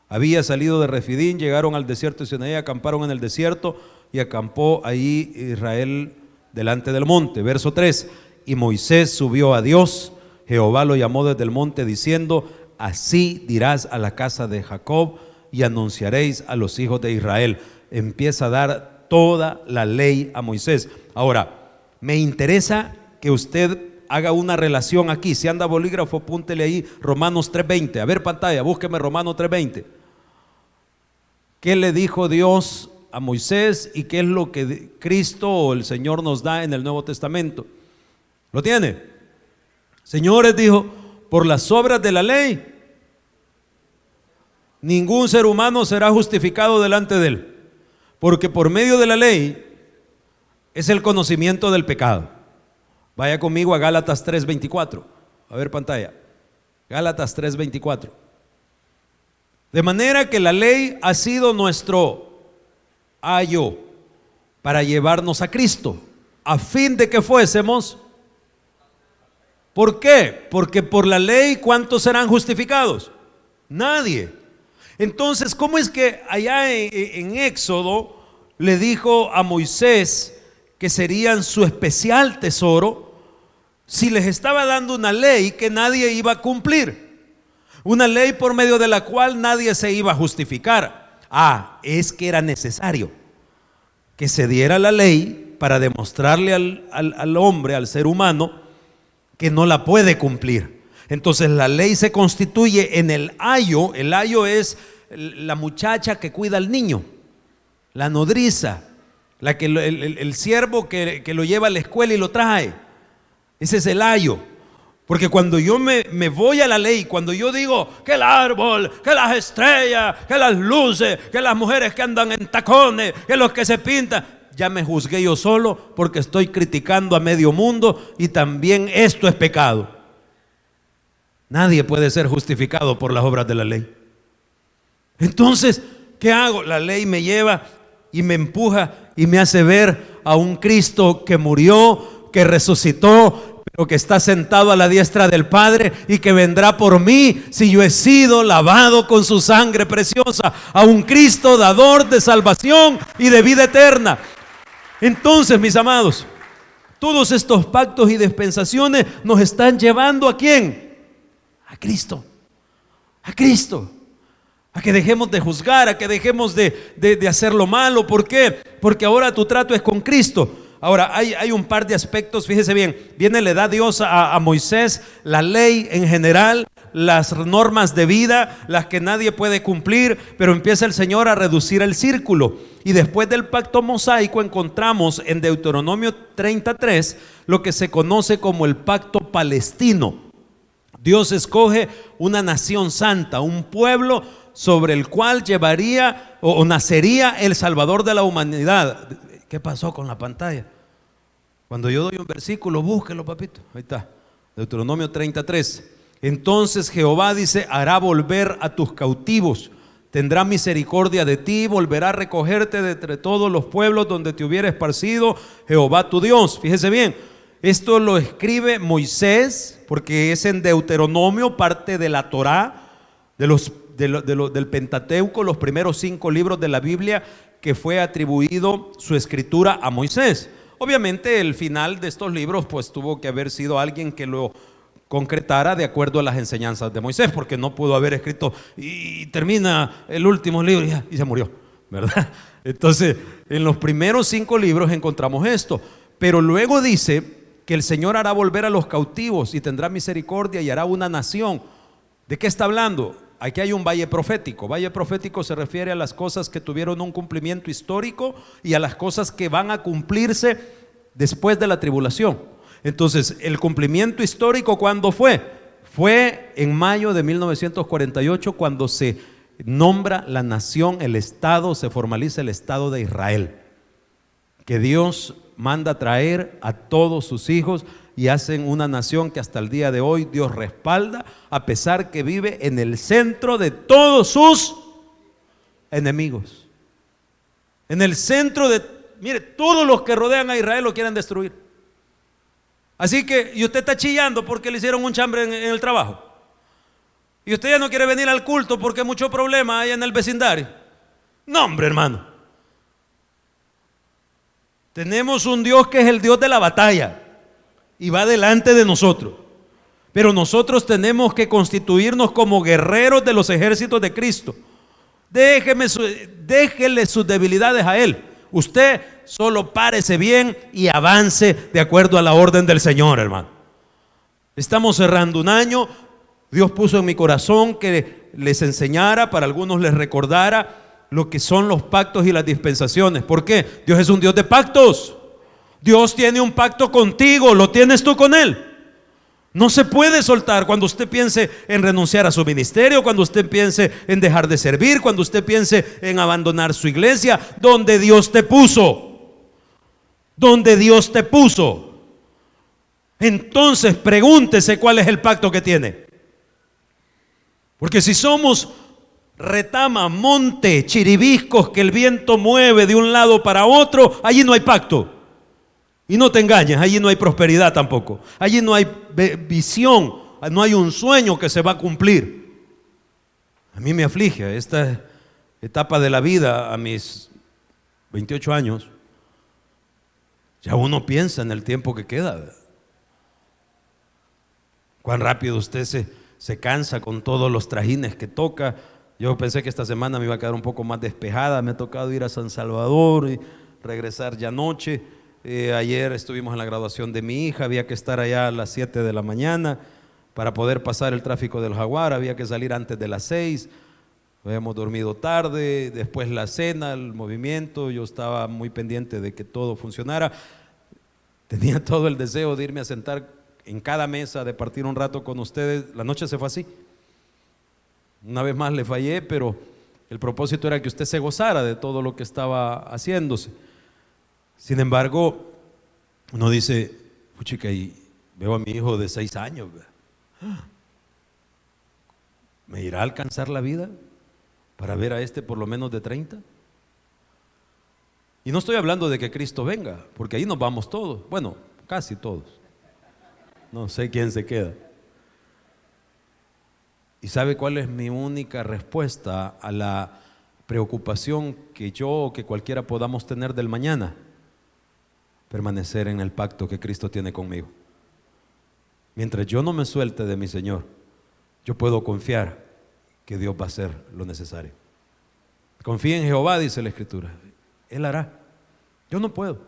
Había salido de Refidín, llegaron al desierto de Sinaí, acamparon en el desierto, y acampó ahí Israel delante del monte. Verso 3. Y Moisés subió a Dios, Jehová lo llamó desde el monte diciendo: así dirás a la casa de Jacob y anunciaréis a los hijos de Israel. Empieza a dar toda la ley a Moisés. Ahora, me interesa que usted haga una relación aquí. Si anda bolígrafo, apúntele ahí Romanos 3:20. A ver, pantalla, búsqueme Romanos 3:20. ¿Qué le dijo Dios a Moisés y qué es lo que Cristo o el Señor nos da en el Nuevo Testamento? ¿Lo tiene? Señores, dijo, por las obras de la ley ningún ser humano será justificado delante de él, porque por medio de la ley es el conocimiento del pecado. Vaya conmigo a Gálatas 3:24. A ver, pantalla. Gálatas 3:24. De manera que la ley ha sido nuestro ayo para llevarnos a Cristo, a fin de que fuésemos. ¿Por qué? Porque por la ley, ¿cuántos serán justificados? Nadie. Entonces, ¿cómo es que allá en Éxodo le dijo a Moisés que serían su especial tesoro, si les estaba dando una ley que nadie iba a cumplir? Una ley por medio de la cual nadie se iba a justificar. Es que era necesario que se diera la ley para demostrarle al hombre, al ser humano, que no la puede cumplir. Entonces la ley se constituye en el ayo. El ayo es la muchacha que cuida al niño, la nodriza, el siervo que lo lleva a la escuela y lo trae. Ese es el ayo. Porque cuando yo me voy a la ley, cuando yo digo que el árbol, que las estrellas, que las luces, que las mujeres que andan en tacones, que los que se pintan, ya me juzgué yo solo, porque estoy criticando a medio mundo, y también esto es pecado. Nadie puede ser justificado por las obras de la ley. Entonces, ¿qué hago? La ley me lleva y me empuja y me hace ver a un Cristo que murió, que resucitó, pero que está sentado a la diestra del Padre y que vendrá por mí si yo he sido lavado con su sangre preciosa. A un Cristo dador de salvación y de vida eterna. Entonces, mis amados, todos estos pactos y dispensaciones nos están llevando ¿a quién? A Cristo. A Cristo. A que dejemos de juzgar, a que dejemos de hacer lo malo. ¿Por qué? Porque ahora tu trato es con Cristo. Ahora, hay un par de aspectos, fíjese bien. Le da Dios a Moisés la ley en general, las normas de vida, las que nadie puede cumplir, pero empieza el Señor a reducir el círculo. Y después del pacto mosaico encontramos en Deuteronomio 33 lo que se conoce como el pacto palestino. Dios escoge una nación santa, un pueblo sobre el cual llevaría o nacería el Salvador de la humanidad. ¿Qué pasó con la pantalla? Cuando yo doy un versículo, búsquelo, papito. Ahí está, Deuteronomio 33. Entonces Jehová dice: hará volver a tus cautivos, tendrá misericordia de ti, volverá a recogerte de entre todos los pueblos donde te hubiera esparcido Jehová tu Dios. Fíjese bien, esto lo escribe Moisés porque es en Deuteronomio, parte de la Torá, del Pentateuco, los primeros 5 libros de la Biblia, que fue atribuido su escritura a Moisés. Obviamente el final de estos libros pues tuvo que haber sido alguien que lo concretara de acuerdo a las enseñanzas de Moisés, porque no pudo haber escrito y termina el último libro y se murió, ¿verdad? Entonces en los primeros 5 libros encontramos esto, Pero luego dice que el Señor hará volver a los cautivos y tendrá misericordia y hará una nación. ¿De qué está hablando? Aquí hay un valle profético. Valle profético se refiere a las cosas que tuvieron un cumplimiento histórico y a las cosas que van a cumplirse después de la tribulación. Entonces, el cumplimiento histórico, ¿cuándo fue? Fue en mayo de 1948, cuando se nombra la nación, el Estado, se formaliza el Estado de Israel, que Dios manda traer a todos sus hijos y hacen una nación que hasta el día de hoy Dios respalda, a pesar que vive en el centro de todos sus enemigos. En el centro de, mire, todos los que rodean a Israel lo quieren destruir. Así que, y usted está chillando porque le hicieron un chambre en el trabajo. Y usted ya no quiere venir al culto porque hay mucho problema ahí en el vecindario. No, hombre, hermano. Tenemos un Dios que es el Dios de la batalla y va delante de nosotros. Pero nosotros tenemos que constituirnos como guerreros de los ejércitos de Cristo. Déjele sus debilidades a Él. Usted solo párese bien y avance de acuerdo a la orden del Señor, hermano. Estamos cerrando un año. Dios puso en mi corazón que les enseñara, para algunos les recordara lo que son los pactos y las dispensaciones. ¿Por qué? Dios es un Dios de pactos. Dios tiene un pacto contigo, lo tienes tú con Él. No se puede soltar cuando usted piense en renunciar a su ministerio, cuando usted piense en dejar de servir, cuando usted piense en abandonar su iglesia, donde Dios te puso. Donde Dios te puso. Entonces pregúntese cuál es el pacto que tiene. Porque si somos retama, monte, chiribiscos que el viento mueve de un lado para otro, allí no hay pacto. Y no te engañes, allí no hay prosperidad tampoco. Allí no hay visión, no hay un sueño que se va a cumplir. A mí me aflige esta etapa de la vida a mis 28 años. Ya uno piensa en el tiempo que queda. Cuán rápido usted se cansa con todos los trajines que toca. Yo pensé que esta semana me iba a quedar un poco más despejada. Me ha tocado ir a San Salvador y regresar ya anoche. Ayer estuvimos en la graduación de mi hija. Había que estar allá a las 7 de la mañana para poder pasar el tráfico del Jaguar. Había que salir antes de las 6. Habíamos dormido tarde. Después la cena, el movimiento. Yo estaba muy pendiente de que todo funcionara. Tenía todo el deseo de irme a sentar en cada mesa, de partir un rato con ustedes. La noche se fue así. Una vez más le fallé, pero el propósito era que usted se gozara de todo lo que estaba haciéndose. Sin embargo, uno dice, puchica, y veo a mi hijo de 6 años. ¿Me irá a alcanzar la vida para ver a este por lo menos de 30? Y no estoy hablando de que Cristo venga, porque ahí nos vamos todos. Bueno, casi todos. No sé quién se queda. ¿Y sabe cuál es mi única respuesta a la preocupación que yo o que cualquiera podamos tener del mañana? Permanecer en el pacto que Cristo tiene conmigo. Mientras yo no me suelte de mi Señor, yo puedo confiar que Dios va a hacer lo necesario. Confía en Jehová, dice la Escritura. Él hará. Yo no puedo.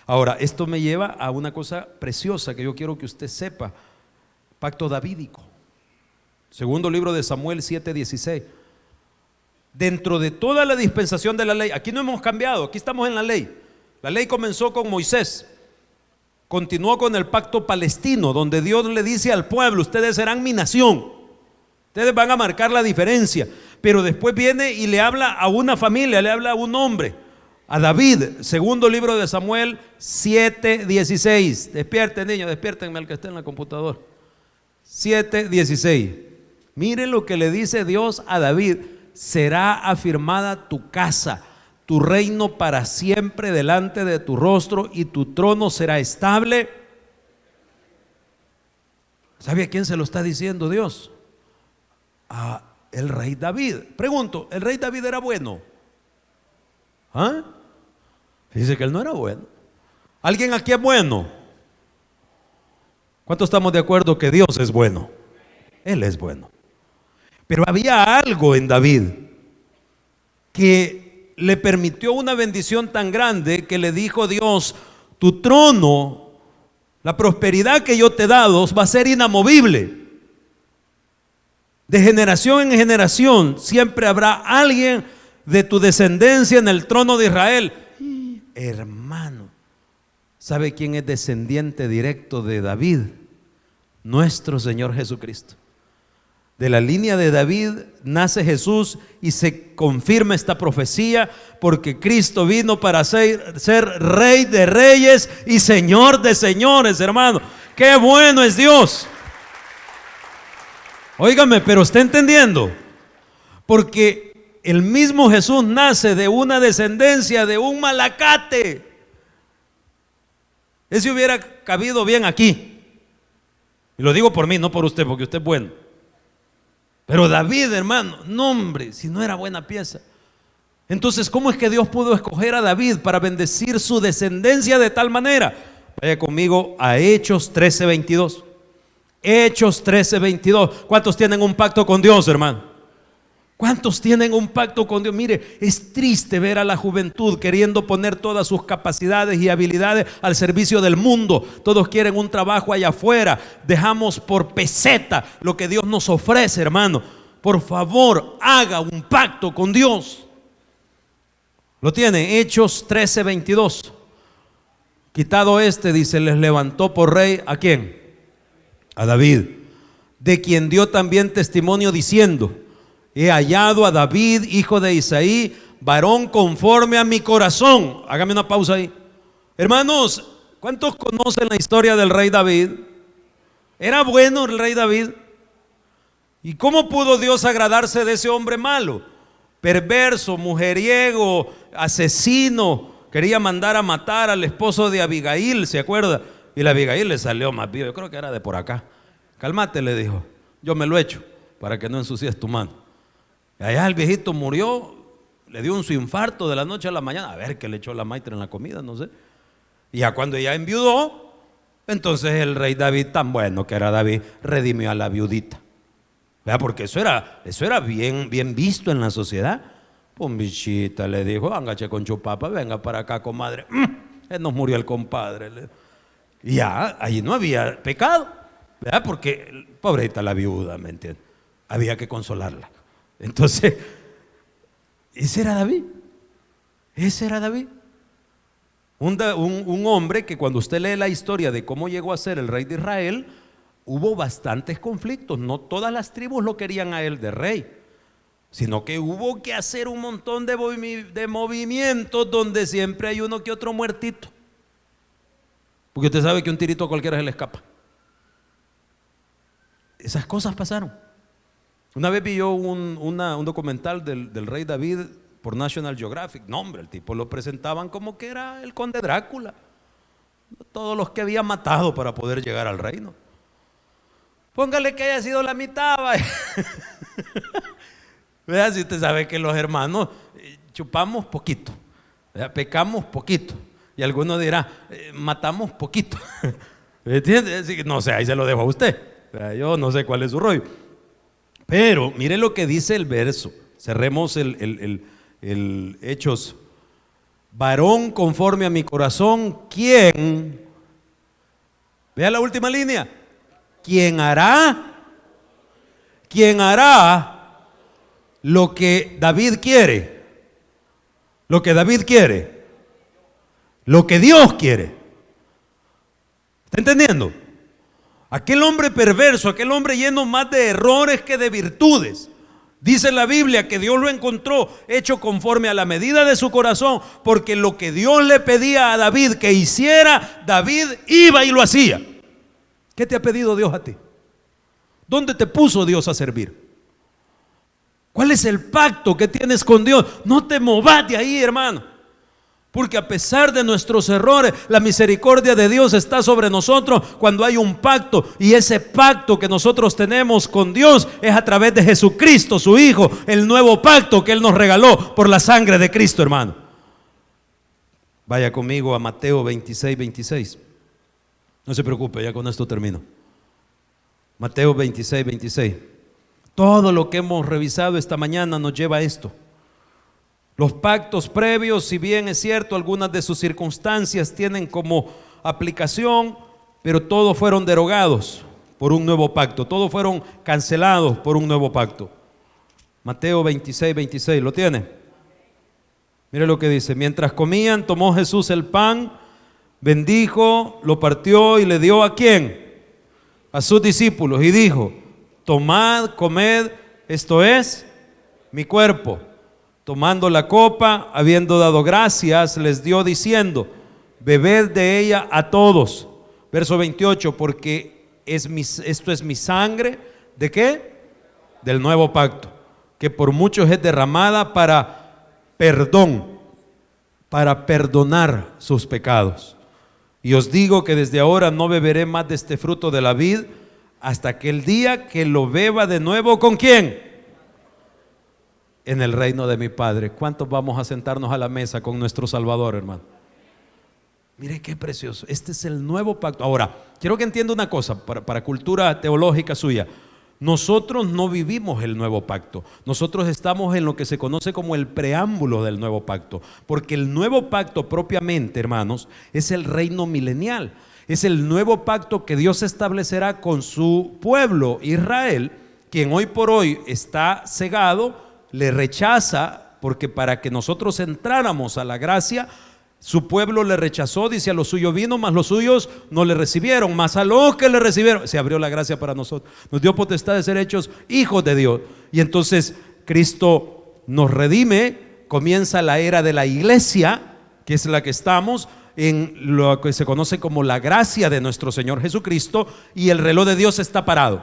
Ahora, esto me lleva a una cosa preciosa que yo quiero que usted sepa. Pacto davídico. Segundo libro de Samuel 7:16. Dentro de toda la dispensación de la ley, aquí no hemos cambiado, aquí estamos en la ley. La ley comenzó con Moisés, continuó con el pacto palestino, donde Dios le dice al pueblo, ustedes serán mi nación, ustedes van a marcar la diferencia. Pero después viene y le habla a una familia, le habla a un hombre, a David. Segundo libro de Samuel 7:16. Despierten, niños, despiértenme al que esté en la computadora. 7:16. Miren lo que le dice Dios a David: será afirmada tu casa, tu reino para siempre delante de tu rostro, y tu trono será estable. ¿Sabe a quién se lo está diciendo Dios? A el rey David. Pregunto, ¿el rey David era bueno? ¿Ah? Dice que él no era bueno. ¿Alguien aquí es bueno? ¿Cuántos estamos de acuerdo que Dios es bueno? Él es bueno. Pero había algo en David que le permitió una bendición tan grande que le dijo Dios: tu trono, la prosperidad que yo te he dado va a ser inamovible. De generación en generación siempre habrá alguien de tu descendencia en el trono de Israel. Hermano, ¿sabe quién es descendiente directo de David? Nuestro Señor Jesucristo. De la línea de David nace Jesús y se confirma esta profecía porque Cristo vino para ser Rey de reyes y Señor de señores, hermano. ¡Qué bueno es Dios! Óigame, pero está entendiendo, porque el mismo Jesús nace de una descendencia de un malacate. Ese hubiera cabido bien aquí. Y lo digo por mí, no por usted, porque usted es bueno. Pero David, hermano, no hombre, si no era buena pieza. Entonces, ¿cómo es que Dios pudo escoger a David para bendecir su descendencia de tal manera? Vaya conmigo a Hechos 13:22. Hechos 13:22. ¿Cuántos tienen un pacto con Dios, hermano? ¿Cuántos tienen un pacto con Dios? Mire, es triste ver a la juventud queriendo poner todas sus capacidades y habilidades al servicio del mundo. Todos quieren un trabajo allá afuera. Dejamos por peseta lo que Dios nos ofrece, hermano. Por favor, haga un pacto con Dios. Lo tiene, Hechos 13:22. Quitado dice, les levantó por rey, ¿a quién? A David, de quien dio también testimonio diciendo: he hallado a David, hijo de Isaí, varón conforme a mi corazón. Hágame una pausa ahí. Hermanos, ¿cuántos conocen la historia del rey David? ¿Era bueno el rey David? ¿Y cómo pudo Dios agradarse de ese hombre malo? Perverso, mujeriego, asesino. Quería mandar a matar al esposo de Abigail, ¿se acuerda? Y la Abigail le salió más vivo, yo creo que era de por acá. Cálmate, le dijo, yo me lo echo para que no ensucies tu mano. Y allá el viejito murió, le dio un su infarto de la noche a la mañana. A ver qué le echó la maitra en la comida, no sé. Y ya cuando ella enviudó, entonces el rey David, tan bueno que era David, redimió a la viudita. ¿Verdad? Porque eso era bien visto en la sociedad. Pues bichita le dijo, angache con chupapa, venga para acá, comadre. Nos murió el compadre. Y ya, ahí no había pecado, ¿verdad? Porque pobrecita la viuda, ¿me entiendes? Había que consolarla. Entonces, ese era David. Ese era David. Un hombre que cuando usted lee la historia de cómo llegó a ser el rey de Israel, hubo bastantes conflictos. No todas las tribus lo querían a él de rey, sino que hubo que hacer un montón de movimientos donde siempre hay uno que otro muertito. Porque usted sabe que un tirito a cualquiera se le escapa. Esas cosas pasaron. Una vez vi yo un documental del rey David por National Geographic. No, hombre, el tipo lo presentaban como que era el conde Drácula. Todos los que había matado para poder llegar al reino. Póngale que haya sido la mitad. Vea, si usted sabe que los hermanos chupamos poquito, ¿verdad? Pecamos poquito. Y alguno dirá, matamos poquito. ¿Entiende? No sé, ahí se lo dejo a usted. Yo no sé cuál es su rollo. Pero mire lo que dice el verso. Cerremos el Hechos. Varón conforme a mi corazón, ¿quién? Vea la última línea. ¿Quién hará lo que David quiere? Lo que David quiere. Lo que Dios quiere. ¿Está entendiendo? Aquel hombre perverso, aquel hombre lleno más de errores que de virtudes. Dice la Biblia que Dios lo encontró hecho conforme a la medida de su corazón, porque lo que Dios le pedía a David que hiciera, David iba y lo hacía. ¿Qué te ha pedido Dios a ti? ¿Dónde te puso Dios a servir? ¿Cuál es el pacto que tienes con Dios? No te movas de ahí, hermano. Porque a pesar de nuestros errores, la misericordia de Dios está sobre nosotros cuando hay un pacto. Y ese pacto que nosotros tenemos con Dios es a través de Jesucristo, su Hijo, el nuevo pacto que Él nos regaló por la sangre de Cristo, hermano. Vaya conmigo a Mateo 26:26. No se preocupe, ya con esto termino. Mateo 26:26. Todo lo que hemos revisado esta mañana nos lleva a esto. Los pactos previos, si bien es cierto, algunas de sus circunstancias tienen como aplicación, pero todos fueron derogados por un nuevo pacto, todos fueron cancelados por un nuevo pacto. Mateo 26, 26, ¿lo tiene? Mire lo que dice: mientras comían, tomó Jesús el pan, bendijo, lo partió y le dio ¿a quién? A sus discípulos, y dijo: tomad, comed, esto es mi cuerpo. Tomando la copa, habiendo dado gracias, les dio diciendo: bebed de ella a todos. Verso 28, porque esto es mi sangre, ¿de qué? Del nuevo pacto, que por muchos es derramada para perdón, para perdonar sus pecados. Y os digo que desde ahora no beberé más de este fruto de la vid hasta aquel día que lo beba de nuevo. ¿Con quién? En el reino de mi Padre. ¿Cuántos vamos a sentarnos a la mesa con nuestro Salvador, hermano? Mire qué precioso. Este es el nuevo pacto. Ahora, quiero que entienda una cosa para cultura teológica suya. Nosotros no vivimos el nuevo pacto. Nosotros estamos en lo que se conoce como el preámbulo del nuevo pacto. Porque el nuevo pacto propiamente, hermanos, es el reino milenial. Es el nuevo pacto que Dios establecerá con su pueblo Israel, quien hoy por hoy está cegado, le rechaza, porque para que nosotros entráramos a la gracia, su pueblo le rechazó. Dice: a los suyos vino, mas los suyos no le recibieron, mas a los que le recibieron se abrió la gracia para nosotros, nos dio potestad de ser hechos hijos de Dios. Y entonces Cristo nos redime, comienza la era de la iglesia, que es la que estamos en lo que se conoce como la gracia de nuestro Señor Jesucristo, y el reloj de Dios está parado.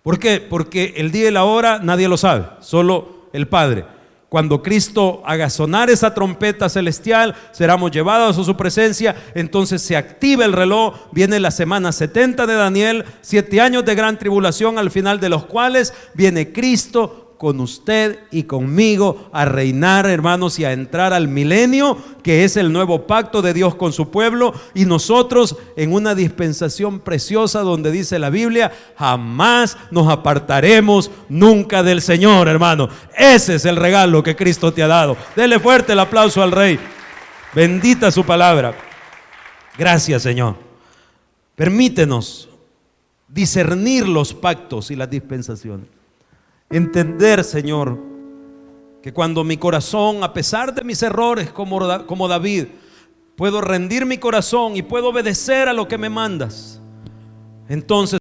¿Por qué? Porque el día y la hora nadie lo sabe, solo el Padre. Cuando Cristo haga sonar esa trompeta celestial, seremos llevados a su presencia. Entonces se activa el reloj. Viene la semana 70 de Daniel, 7 años de gran tribulación, al final de los cuales viene Cristo con usted y conmigo a reinar, hermanos, y a entrar al milenio, que es el nuevo pacto de Dios con su pueblo. Y nosotros en una dispensación preciosa donde dice la Biblia: jamás nos apartaremos nunca del Señor, hermano. Ese es el regalo que Cristo te ha dado. Dele fuerte el aplauso al Rey. Bendita su palabra. Gracias, Señor. Permítenos discernir los pactos y las dispensaciones. Entender, Señor, que cuando mi corazón, a pesar de mis errores como David, puedo rendir mi corazón y puedo obedecer a lo que me mandas, entonces